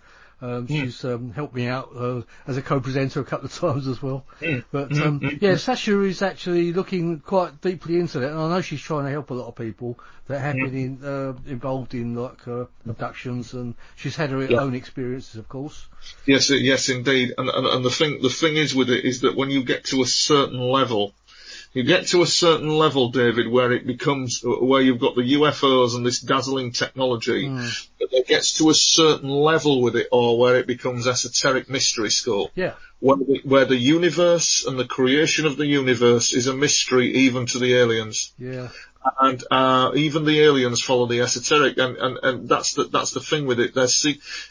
She's helped me out as a co-presenter a couple of times as well. But Sasha is actually looking quite deeply into that, and I know she's trying to help a lot of people that have been involved in abductions, and she's had her own experiences, of course. Yes, indeed. And the thing is with it is that when you get to a certain level. You get to a certain level, David, where it becomes, where you've got the UFOs and this dazzling technology, but it gets to a certain level with it, or where it becomes esoteric mystery school. Yeah. Where the universe and the creation of the universe is a mystery even to the aliens. Yeah. And even the aliens follow the esoteric, and that's the thing with it.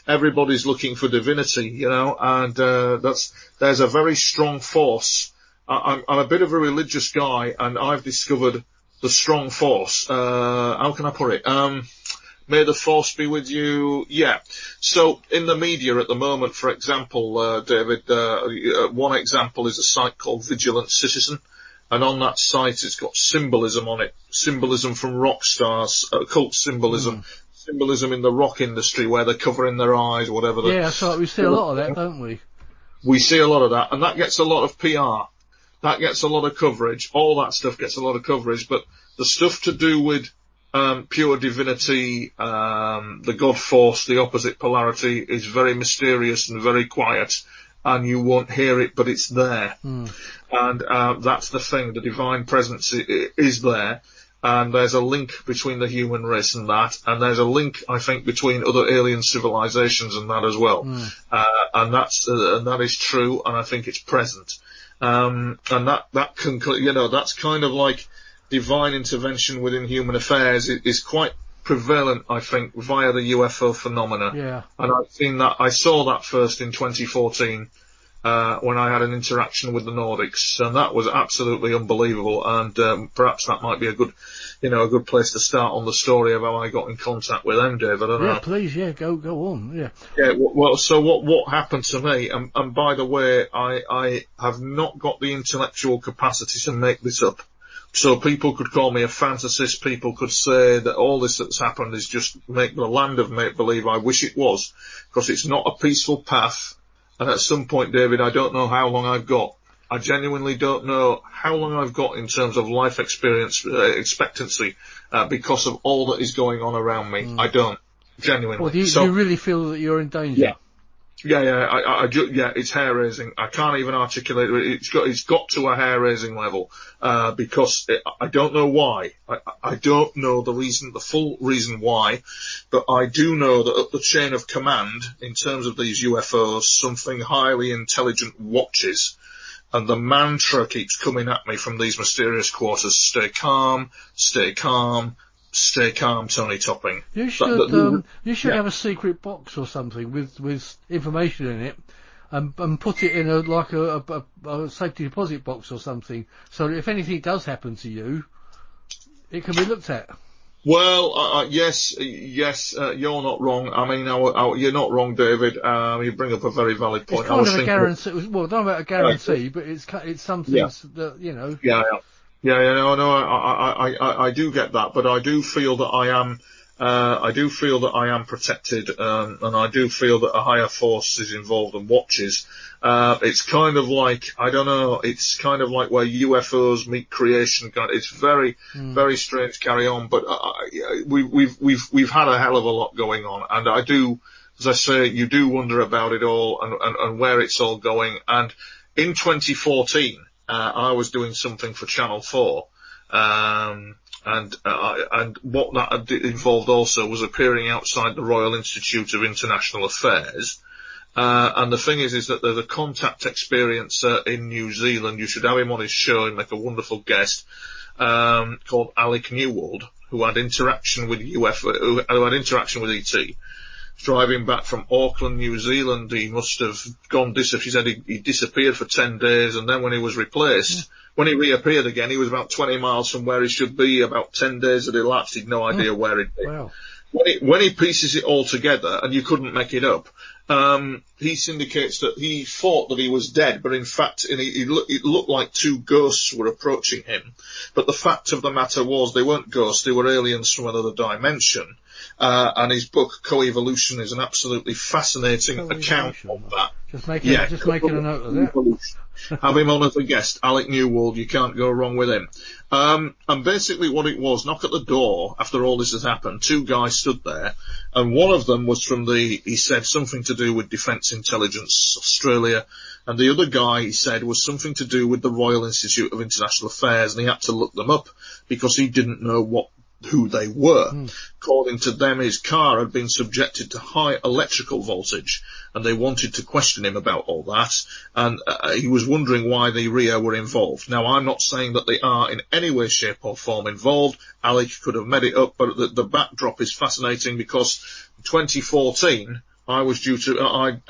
Everybody's looking for divinity, and there's a very strong force. I'm a bit of a religious guy, and I've discovered the strong force. How can I put it? May the force be with you. Yeah. So in the media at the moment, for example, David, one example is a site called Vigilant Citizen. And on that site, it's got symbolism on it. Symbolism from rock stars, occult symbolism. Symbolism in the rock industry where they're covering their eyes, whatever. Yeah, that's right. We see a lot of that, don't we? We see a lot of that. And that gets a lot of PR. That gets a lot of coverage. All that stuff gets a lot of coverage. But the stuff to do with pure divinity, the God force, the opposite polarity, is very mysterious and very quiet. And you won't hear it, but it's there. And that's the thing. The divine presence is there. And there's a link between the human race and that. And there's a link, I think, between other alien civilizations and that as well. And that is true. And I think it's present. And that's kind of like divine intervention within human affairs is quite prevalent, I think, via the UFO phenomena. Yeah. And I saw that first in 2014, when I had an interaction with the Nordics, and that was absolutely unbelievable. And, perhaps that might be a good place to start on the story of how I got in contact with them, Dave. I don't know. Yeah, please, go on, yeah. Yeah, well, so what happened to me, and by the way, I have not got the intellectual capacity to make this up. So people could call me a fantasist, people could say that all this that's happened is just the land of make-believe. I wish it was, because it's not a peaceful path, and at some point, David, I don't know how long I've got, I genuinely don't know how long I've got in terms of life expectancy because of all that is going on around me. I don't. Genuinely. Well, do you really feel that you're in danger? Yeah, it's hair raising. I can't even articulate it. It's got to a hair raising level, because I don't know why. I don't know the full reason why, but I do know that up the chain of command, in terms of these UFOs, something highly intelligent watches. And the mantra keeps coming at me from these mysterious quarters: stay calm, stay calm, stay calm, Tony Topping. You should have a secret box or something with information in it, and put it in a safety deposit box or something, so that if anything does happen to you, it can be looked at. Well, yes, you're not wrong. I mean, you're not wrong, David. You bring up a very valid point. It's kind of a guarantee. Well, not about a guarantee, but it's something that, you know. I do get that, but I do feel that I am protected, and I do feel that a higher force is involved and watches. It's kind of like, I don't know, it's kind of like where UFOs meet creation. It's very, very strange carry on, but we've had a hell of a lot going on, and I do, as I say, you do wonder about it all and where it's all going. And in 2014, I was doing something for Channel 4, and what that involved also was appearing outside the Royal Institute of International Affairs. And the thing is that there's a contact experiencer in New Zealand. You should have him on his show. He'd make a wonderful guest, called Alec Newwold, who had interaction with UFO, who had interaction with ET. Driving back from Auckland, New Zealand, he must have gone he said he disappeared for 10 days, and then when he was replaced, when he reappeared again, he was about 20 miles from where he should be. About 10 days had elapsed, he'd no idea where he'd be. Wow. When he pieces it all together, and you couldn't make it up, he syndicates that he thought that he was dead, but in fact, it looked like two ghosts were approaching him. But the fact of the matter was, they weren't ghosts, they were aliens from another dimension. And his book, Coevolution, is an absolutely fascinating account of that. Just making a note of that. Have him on as a guest, Alec Newwold. You can't go wrong with him. And basically what it was, knock at the door after all this has happened. Two guys stood there, and one of them was from he said something to do with Defence Intelligence Australia, and the other guy, he said, was something to do with the Royal Institute of International Affairs, and he had to look them up because he didn't know who they were. According to them, his car had been subjected to high electrical voltage, and they wanted to question him about all that, and he was wondering why the RIA were involved. Now, I'm not saying that they are in any way, shape or form involved. Alec could have made it up, but the backdrop is fascinating because in 2014, I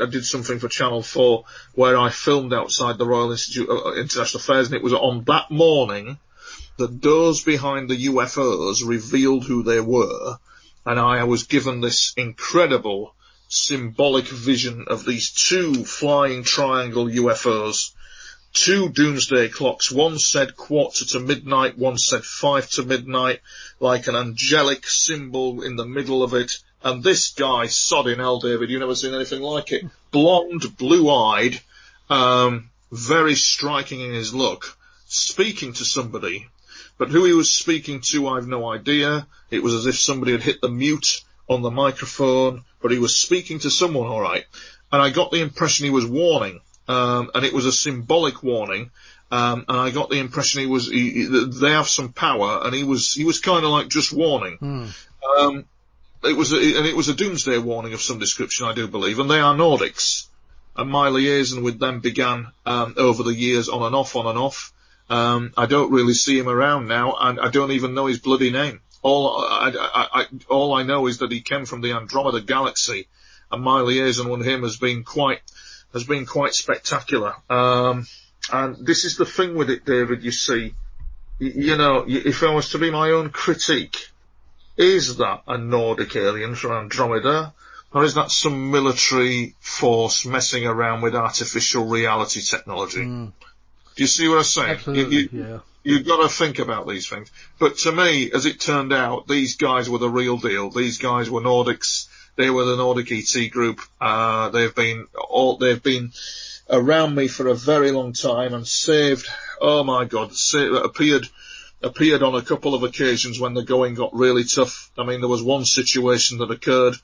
did something for Channel 4 where I filmed outside the Royal Institute of International Affairs, and it was on that morning the doors behind the UFOs revealed who they were, and I was given this incredible symbolic vision of these two flying triangle UFOs, two doomsday clocks. One said quarter to midnight, one said 5 to midnight, like an angelic symbol in the middle of it. And this guy, sodding hell, David, you've never seen anything like it. Blonde, blue-eyed, very striking in his look, speaking to somebody. But who he was speaking to, I've no idea. It was as if somebody had hit the mute on the microphone, but he was speaking to someone, all right. And I got the impression he was warning, and it was a symbolic warning. And I got the impression they have some power, and he was kind of like just warning. It was a doomsday warning of some description, I do believe, and they are Nordics. And my liaison with them began over the years, on and off. I don't really see him around now, and I don't even know his bloody name. All I know is that he came from the Andromeda Galaxy, and my liaison with him has been quite spectacular. And this is the thing with it, David. You see, if I was to be my own critique, is that a Nordic alien from Andromeda, or is that some military force messing around with artificial reality technology? Do you see what I'm saying? Absolutely, yeah. You've got to think about these things. But to me, as it turned out, these guys were the real deal. These guys were Nordics. They were the Nordic ET group. They've been around me for a very long time and saved, oh my God, appeared on a couple of occasions when the going got really tough. I mean, there was one situation that occurred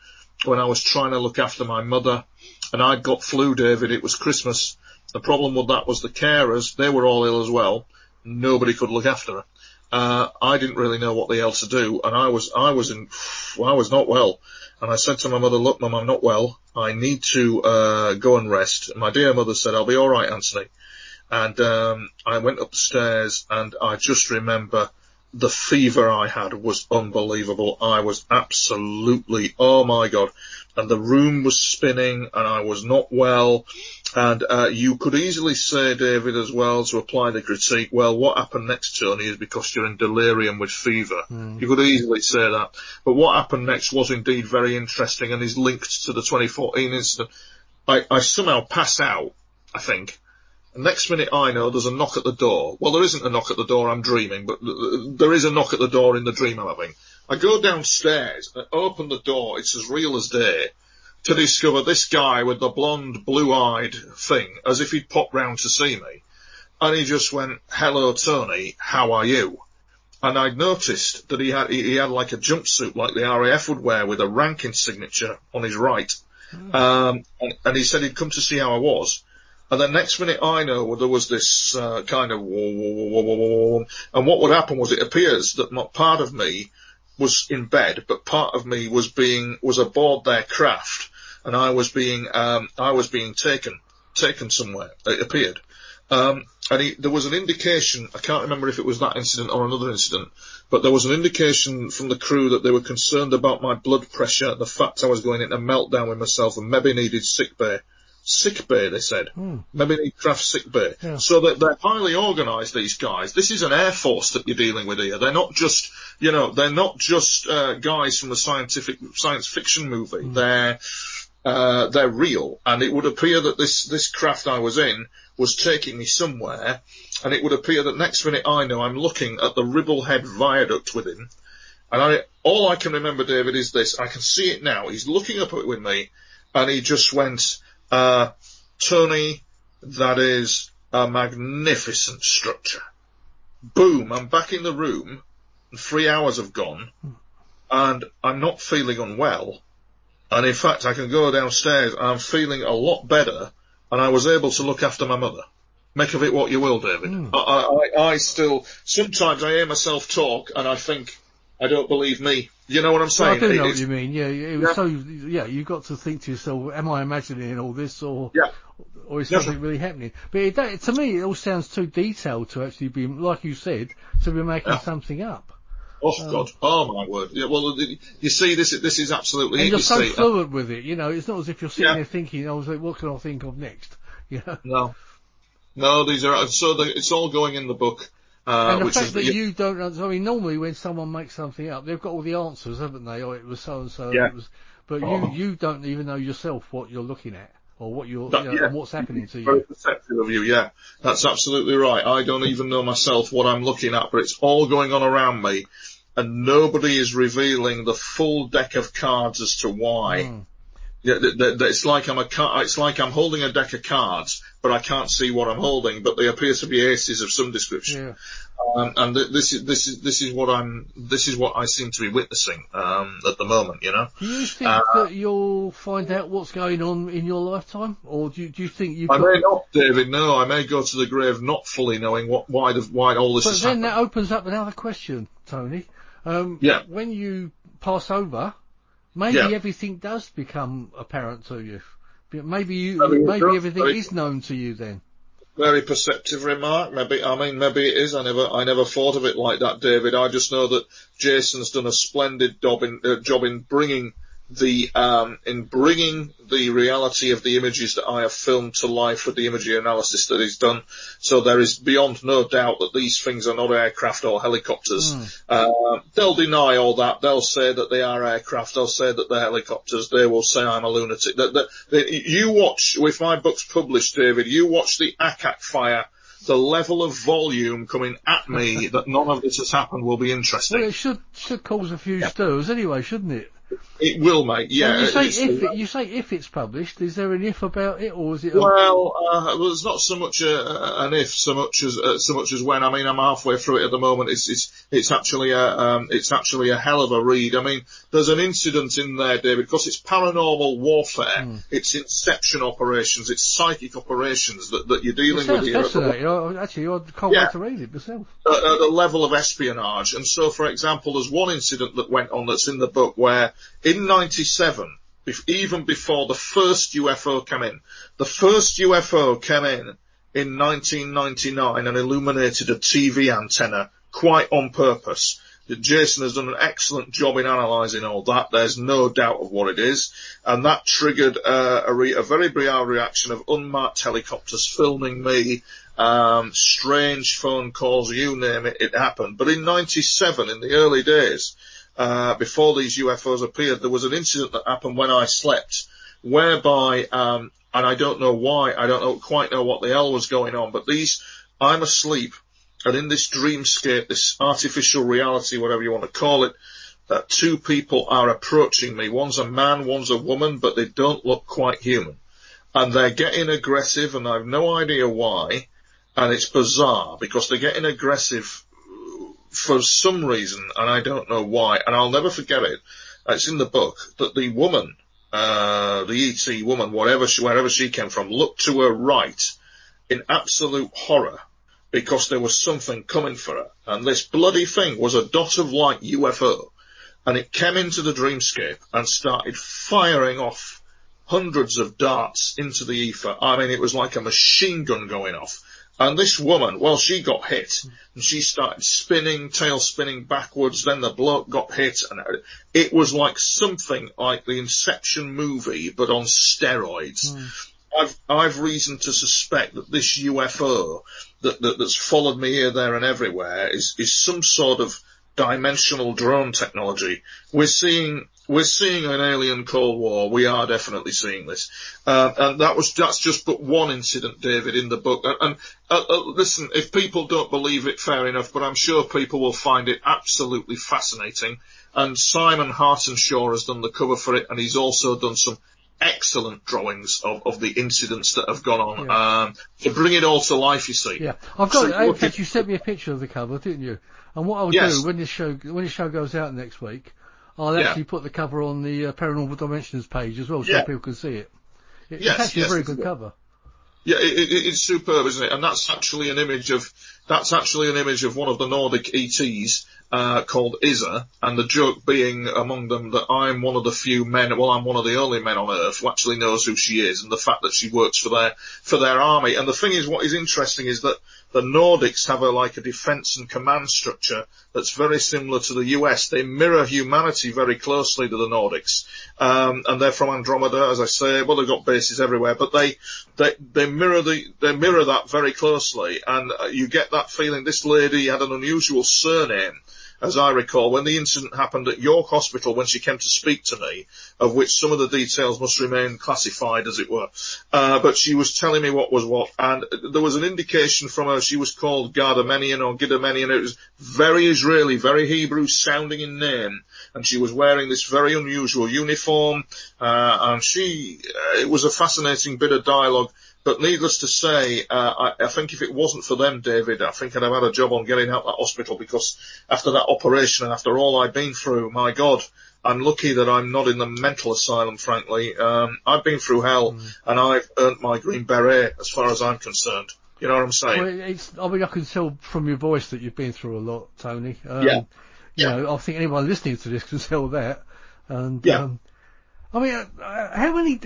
when I was trying to look after my mother, and I'd got flu, David. It was Christmas. The problem with that was the carers, they were all ill as well. Nobody could look after her. I didn't really know what the hell to do, and I was not well. And I said to my mother, look, Mum, I'm not well. I need to go and rest. And my dear mother said, I'll be all right, Anthony. And I went up the stairs, and I just remember the fever I had was unbelievable. I was absolutely, oh my God. And the room was spinning, and I was not well. And you could easily say, David, as well, to apply the critique, well, what happened next, Tony, is because you're in delirium with fever. You could easily say that. But what happened next was indeed very interesting and is linked to the 2014 incident. I somehow pass out, I think. And next minute I know there's a knock at the door. Well, there isn't a knock at the door, I'm dreaming, but there is a knock at the door in the dream I'm having. I go downstairs and open the door, it's as real as day, to discover this guy with the blonde, blue-eyed thing, as if he'd popped round to see me. And he just went, hello, Tony, how are you? And I'd noticed that he had like a jumpsuit like the RAF would wear with a ranking signature on his right. And he said he'd come to see how I was. And then next minute I know there was this kind of and what would happen was it appears that part of me was in bed, but part of me was aboard their craft, and I was being taken somewhere. It appeared, and there was an indication. I can't remember if it was that incident or another incident, but there was an indication from the crew that they were concerned about my blood pressure, the fact I was going into meltdown with myself, and maybe needed sick bay. Sick bay, they said. Maybe need craft sick bay. Yeah. So that they're highly organised, these guys. This is an air force that you're dealing with here. They're not just, guys from a science fiction movie. They're real. And it would appear that this craft I was in was taking me somewhere. And it would appear that next minute I know I'm looking at the Ribblehead Viaduct with him. And all I can remember, David, is this. I can see it now. He's looking up at it with me, and he just went, Tony, that is a magnificent structure. Boom, I'm back in the room, and 3 hours have gone, and I'm not feeling unwell. And in fact, I can go downstairs, and I'm feeling a lot better, and I was able to look after my mother. Make of it what you will, David. I still, sometimes I hear myself talk, and I think, I don't believe me. You know what I'm saying? Well, I do know what you mean. Yeah, it was you got to think to yourself, am I imagining all this, or is something really happening? But to me, it all sounds too detailed to actually be, like you said, to be making something up. Oh God! Oh my word! Yeah. Well, you see, this is absolutely. And you're so fluent with it. It's not as if you're sitting there thinking, "I was like, what can I think of next?" No. These are it's all going in the book. And the fact that you don't, I mean, normally when someone makes something up, they've got all the answers, haven't they? Or it was so and so. But you don't even know yourself what you're looking at, or what and what's happening to you. Very perceptive of you, yeah. That's absolutely right. I don't even know myself what I'm looking at, but it's all going on around me, and nobody is revealing the full deck of cards as to why. Yeah, it's like I'm holding a deck of cards, but I can't see what I'm holding. But they appear to be aces of some description, and this is what I seem to be witnessing at the moment. Do you think that you'll find out what's going on in your lifetime, or do you think you? I may not, David. No, I may go to the grave not fully knowing why all this has happened. But then that opens up another question, Tony. When you pass over. Maybe everything does become apparent to you. Maybe everything is known to you then. Very perceptive remark. Maybe it is. I never thought of it like that, David. I just know that Jason's done a splendid job in bringing the reality of the images that I have filmed to life with the imagery analysis that he's done. So there is beyond no doubt that these things are not aircraft or helicopters. They'll deny all that. They'll say that they are aircraft. They'll say that they're helicopters. They will say I'm a lunatic. You watch, with my books published, David, you watch the ACAC fire. The level of volume coming at me that none of this has happened will be interesting. Well, it should cause a few stirs anyway, shouldn't it? It will, mate. Yeah. When you say if it's published, is there an if about it, or is it? Well, it's not so much an if, so much as when. I mean, I'm halfway through it at the moment. It's actually a hell of a read. I mean, there's an incident in there, David, because it's paranormal warfare. It's inception operations. It's psychic operations that you're dealing with here. Fascinating. I can't wait to read it myself. At a level of espionage. And so, for example, there's one incident that went on that's in the book where in 97, even before the first UFO came in, the first UFO came in 1999 and illuminated a TV antenna quite on purpose. Jason has done an excellent job in analysing all that. There's no doubt of what it is. And that triggered a very bizarre reaction of unmarked helicopters filming me, strange phone calls, you name it, it happened. But in 97, in the early days, before these UFOs appeared, there was an incident that happened when I slept, whereby, and I don't know why, I don't quite know what the hell was going on, but I'm asleep, and in this dreamscape, this artificial reality, whatever you want to call it, two people are approaching me. One's a man, one's a woman, but they don't look quite human. And they're getting aggressive, and I've no idea why, and it's bizarre, because they're getting aggressive for some reason, and I don't know why, and I'll never forget it. It's in the book that the woman, the ET woman, wherever she came from, looked to her right in absolute horror because there was something coming for her. And this bloody thing was a dot of light UFO, and it came into the dreamscape and started firing off hundreds of darts into the ether. I mean, it was like a machine gun going off. And this woman, well, she got hit, and she started tail spinning backwards, then the bloke got hit, and it was like something like the Inception movie, but on steroids. I've reason to suspect that this UFO that's followed me here, there, and everywhere is some sort of dimensional drone technology. We're seeing an alien Cold War. We are definitely seeing this. And that's just but one incident, David, in the book. And listen, if people don't believe it, fair enough, but I'm sure people will find it absolutely fascinating. And Simon Hartenshaw has done the cover for it, and he's also done some excellent drawings of the incidents that have gone on, to bring it all to life, you see. Yeah, I've got it. In fact, you sent me a picture of the cover, didn't you? And what I'll do when this show goes out next week, I'll actually put the cover on the Paranormal Dimensions page as well, so people can see it. It's actually a very good cover. Yeah, it's superb, isn't it? And that's actually an image of one of the Nordic ETs, called Isa, and the joke being among them that I'm one of the few men, well, I'm one of the only men on Earth who actually knows who she is, and the fact that she works for their army. And the thing is, what is interesting is that the Nordics have a defence and command structure that's very similar to the US. They mirror humanity very closely to the Nordics, and they're from Andromeda, as I say. Well, they've got bases everywhere, but they mirror that very closely, and you get that feeling. This lady had an unusual surname, as I recall, when the incident happened at York Hospital, when she came to speak to me, of which some of the details must remain classified, as it were. But she was telling me what was what, and there was an indication from her. She was called Gardamenian or Gidamenian. It was very Israeli, very Hebrew sounding in name, and she was wearing this very unusual uniform, and it was a fascinating bit of dialogue. But needless to say, I think if it wasn't for them, David, I think I'd have had a job on getting out of that hospital, because after that operation and after all I've been through, my God, I'm lucky that I'm not in the mental asylum, frankly. I've been through hell, and I've earned my green beret as far as I'm concerned. You know what I'm saying? Well, I can tell from your voice that you've been through a lot, Tony. You know, I think anyone listening to this can tell that. And, I mean, how many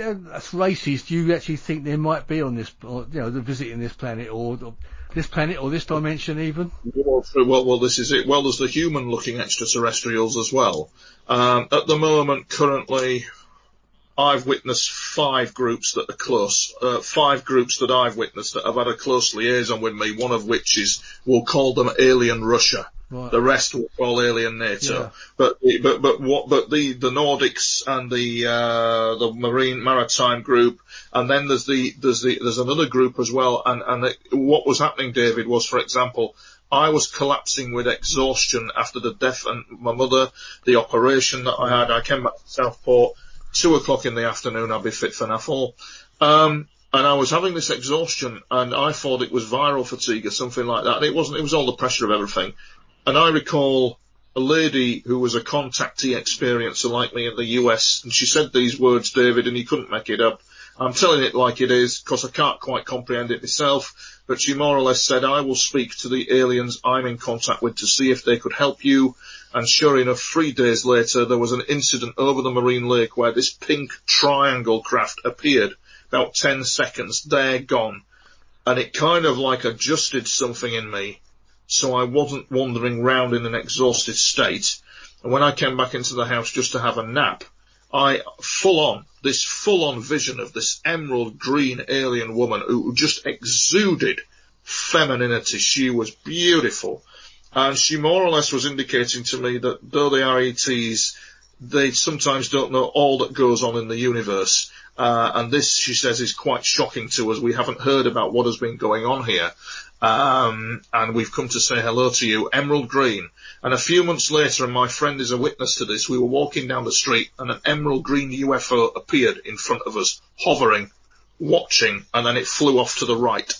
races do you actually think there might be on this, visiting this planet, or this dimension even? Well, this is it. Well, there's the human-looking extraterrestrials as well. At the moment, currently, I've witnessed 5 groups that are close. 5 groups that I've witnessed that have had a close liaison with me. One of which we'll call them Alien Russia. Right. The rest will call Alien NATO. Yeah. But the Nordics and the maritime group, and then there's another group as well. And what was happening, David, was, for example, I was collapsing with exhaustion after the death of my mother, the operation that I had. I came back to Southport, 2:00 in the afternoon, I'd be fit for naffle. And I was having this exhaustion, and I thought it was viral fatigue or something like that. And it wasn't, it was all the pressure of everything. And I recall a lady who was a contactee experiencer like me in the US, and she said these words, David, and you couldn't make it up. I'm telling it like it is, because I can't quite comprehend it myself, but she more or less said, I will speak to the aliens I'm in contact with to see if they could help you. And sure enough, 3 days later, there was an incident over the Marine Lake where this pink triangle craft appeared. About 10 seconds, they're gone. And it kind of like adjusted something in me, so I wasn't wandering round in an exhausted state. And when I came back into the house just to have a nap, this full-on vision of this emerald green alien woman who just exuded femininity. She was beautiful. And she more or less was indicating to me that though they are ETs, they sometimes don't know all that goes on in the universe. And this, she says, is quite shocking to us. We haven't heard about what has been going on here. And we've come to say hello to you, Emerald Green. And a few months later, and my friend is a witness to this, we were walking down the street and an emerald green UFO appeared in front of us, hovering, watching, and then it flew off to the right.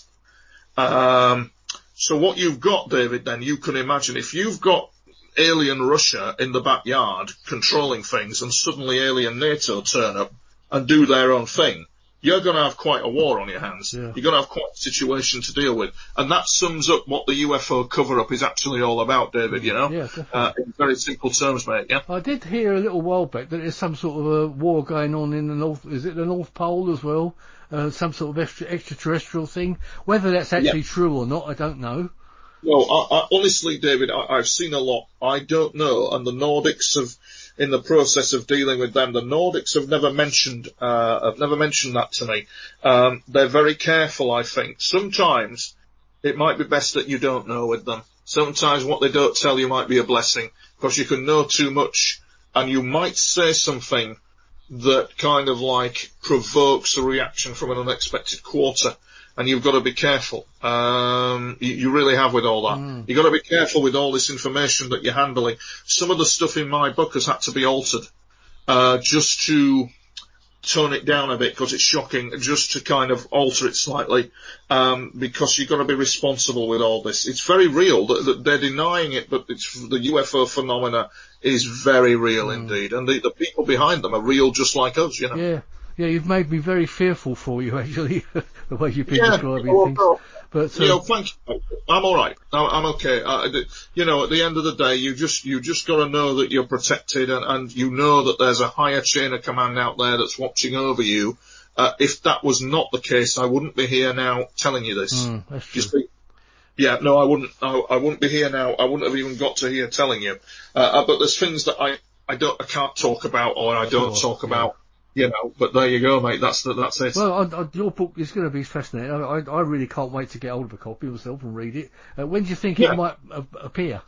So what you've got, David, then, you can imagine, if you've got alien Russia in the backyard controlling things and suddenly alien NATO turn up and do their own thing, you're going to have quite a war on your hands. Yeah. You're going to have quite a situation to deal with. And that sums up what the UFO cover-up is actually all about, David, you know? Yeah, in very simple terms, mate, yeah? I did hear a little while back that there's some sort of a war going on in the North, is it the North Pole as well? Some sort of extraterrestrial thing. Whether that's actually true or not, I don't know. Well, I honestly, David, I've seen a lot. I don't know. And the Nordics have, in the process of dealing with them, the Nordics have never mentioned that to me. They're very careful, I think. Sometimes it might be best that you don't know with them. Sometimes what they don't tell you might be a blessing, because you can know too much and you might say something that kind of like provokes a reaction from an unexpected quarter. And you've got to be careful. You really have with all that. You've got to be careful with all this information that you're handling. Some of the stuff in my book has had to be altered, just to tone it down a bit, because it's shocking, just to kind of alter it slightly, because you've got to be responsible with all this. It's very real. They're denying it, but the UFO phenomena is very real indeed. And the people behind them are real just like us, you know. Yeah. Yeah, you've made me very fearful for you, actually, the way you've been describing things. But thank you. I'm all right. I'm okay. You know, at the end of the day, you just got to know that you're protected, and you know that there's a higher chain of command out there that's watching over you. If that was not the case, I wouldn't be here now telling you this. That's true. You see? Yeah, no, I wouldn't. I wouldn't be here now. I wouldn't have even got to here telling you. But there's things that I can't talk about, or I don't talk about. You know, but there you go, mate. That's it. Well, your book is going to be fascinating. I really can't wait to get hold of a copy myself and read it. When do you think it might appear?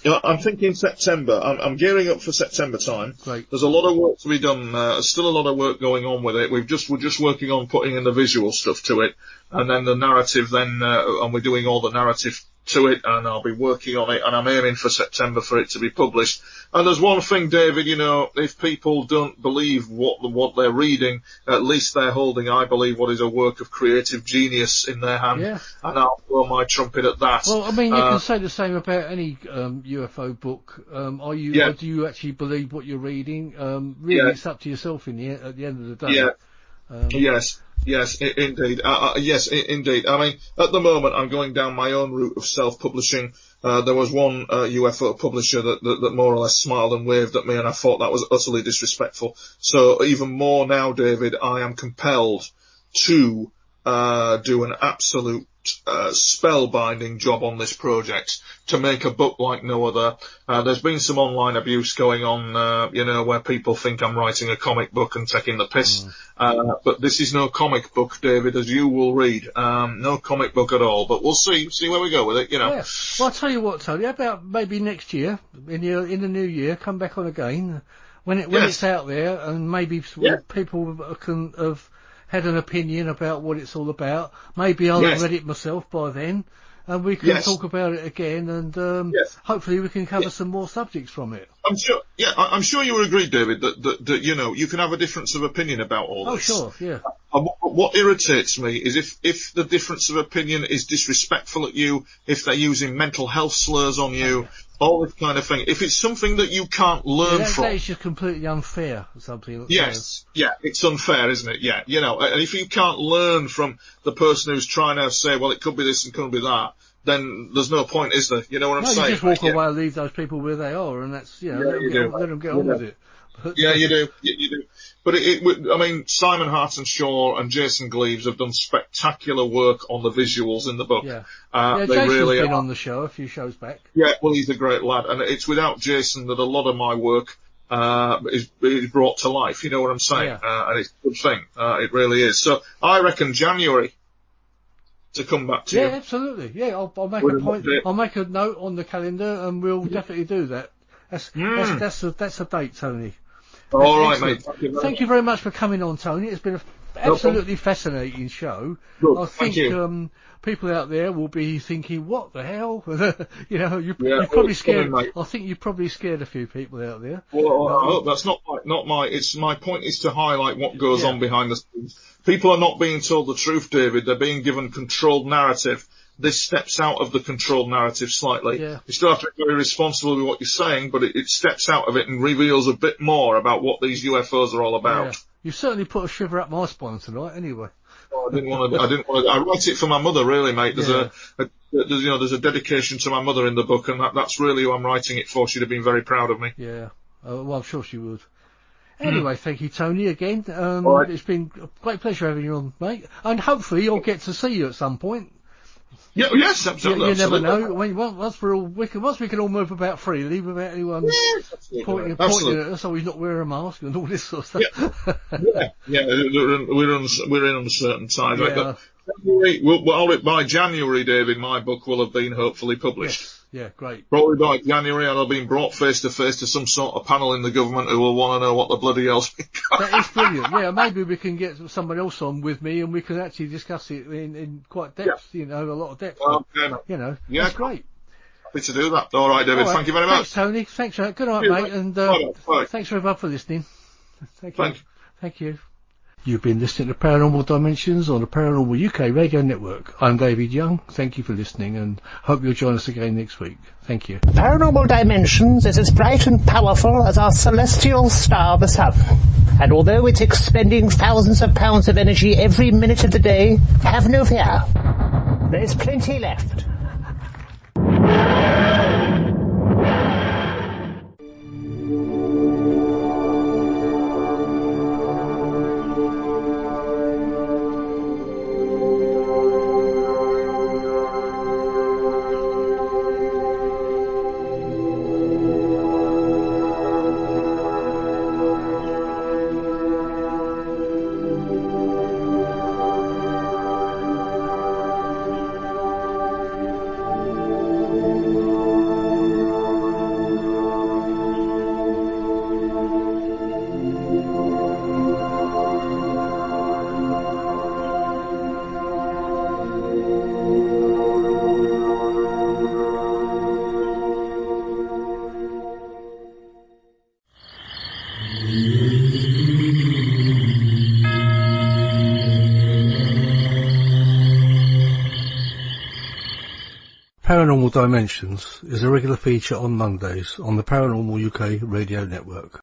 You know, I'm thinking September. I'm gearing up for September time. Great. There's a lot of work to be done. There's still a lot of work going on with it. We're just working on putting in the visual stuff to it, and then the narrative. And we're doing all the narrative to it, and I'll be working on it, and I'm aiming for September for it to be published. And there's one thing, David, you know, if people don't believe what they're reading, at least they're holding, I believe, what is a work of creative genius in their hand, and I'll blow my trumpet at that. Well, I mean, you can say the same about any UFO book. Do you actually believe what you're reading? Really, it's up to yourself at the end of the day. Yes, indeed. Yes, indeed. I mean, at the moment, I'm going down my own route of self-publishing. There was one UFO publisher that more or less smiled and waved at me, and I thought that was utterly disrespectful. So even more now, David, I am compelled to do an absolute spellbinding job on this project to make a book like no other. There's been some online abuse going on, you know, where people think I'm writing a comic book and taking the piss. But this is no comic book, David, as you will read. No comic book at all. But we'll see where we go with it, you know. Yeah. Well, I'll tell you what, Tony, about maybe next year, in the new year, come back on again, when it's out there, and maybe people can have had an opinion about what it's all about. Maybe I'll have read it myself by then. and we can talk about it again, and hopefully we can cover some more subjects from it. I'm sure you would agree, David, that you know, you can have a difference of opinion about all this. Oh, sure, yeah. What irritates me is if the difference of opinion is disrespectful at you, if they're using mental health slurs on you, all this kind of thing. If it's something that you can't learn from... That is just completely unfair or something. Yes, it's unfair, isn't it? Yeah, you know, and if you can't learn from the person who's trying to say, well, it could be this and could be that, then there's no point, is there? You know what I'm saying? You just walk away and leave those people where they are, and that's, you know, let them get on with it. But, you do. But I mean, Simon Harton-Shaw and Jason Gleaves have done spectacular work on the visuals in the book. Yeah, they Jason's really been on the show a few shows back. Yeah, well, he's a great lad, and it's without Jason that a lot of my work is brought to life. You know what I'm saying? Yeah. And it's a good thing. It really is. So I reckon January to come back to you. Yeah, absolutely. Yeah, I'll make a point. I'll make a note on the calendar, and we'll definitely do that. That's a date, Tony. All right, mate. Thank you very much for coming on, Tony. It's been an absolutely fascinating show. Good. I think people out there will be thinking, "What the hell?" You know, you probably scared. I think you probably scared a few people out there. Well, I hope that's not my. It's my point is to highlight what goes on behind the scenes. People are not being told the truth, David. They're being given controlled narrative. This steps out of the controlled narrative slightly. Yeah. You still have to be very responsible with what you're saying, but it steps out of it and reveals a bit more about what these UFOs are all about. Yeah. You certainly put a shiver up my spine tonight, anyway. I didn't want to. I write it for my mother, really, mate. There's a dedication to my mother in the book, and that's really who I'm writing it for. She'd have been very proud of me. Yeah. Well, I'm sure she would. Anyway, thank you, Tony, again. Right. It's been a great pleasure having you on, mate. And hopefully you'll get to see you at some point. Yeah, yes, absolutely. You never know. Once we can all move about freely without anyone pointing at us, so he's not wearing a mask and all this sort of stuff. We're in uncertain times. Yeah. Right? By January, David, my book will have been hopefully published. Yes. Yeah, great. Probably by January, I'll have been brought face to face to some sort of panel in the government who will want to know what the bloody hell's been going on. That is brilliant. Yeah, maybe we can get somebody else on with me and we can actually discuss it in quite depth, a lot of depth. That's great. Happy to do that. All right, David, thank you very much. Thanks, Tony. Thanks, good night, mate, and thanks very much for listening. Thank you. You've been listening to Paranormal Dimensions on the Paranormal UK Radio Network. I'm David Young. Thank you for listening and hope you'll join us again next week. Thank you. Paranormal Dimensions is as bright and powerful as our celestial star, the sun. And although it's expending thousands of pounds of energy every minute of the day, have no fear. There's plenty left. Paranormal Dimensions is a regular feature on Mondays on the Paranormal UK Radio Network.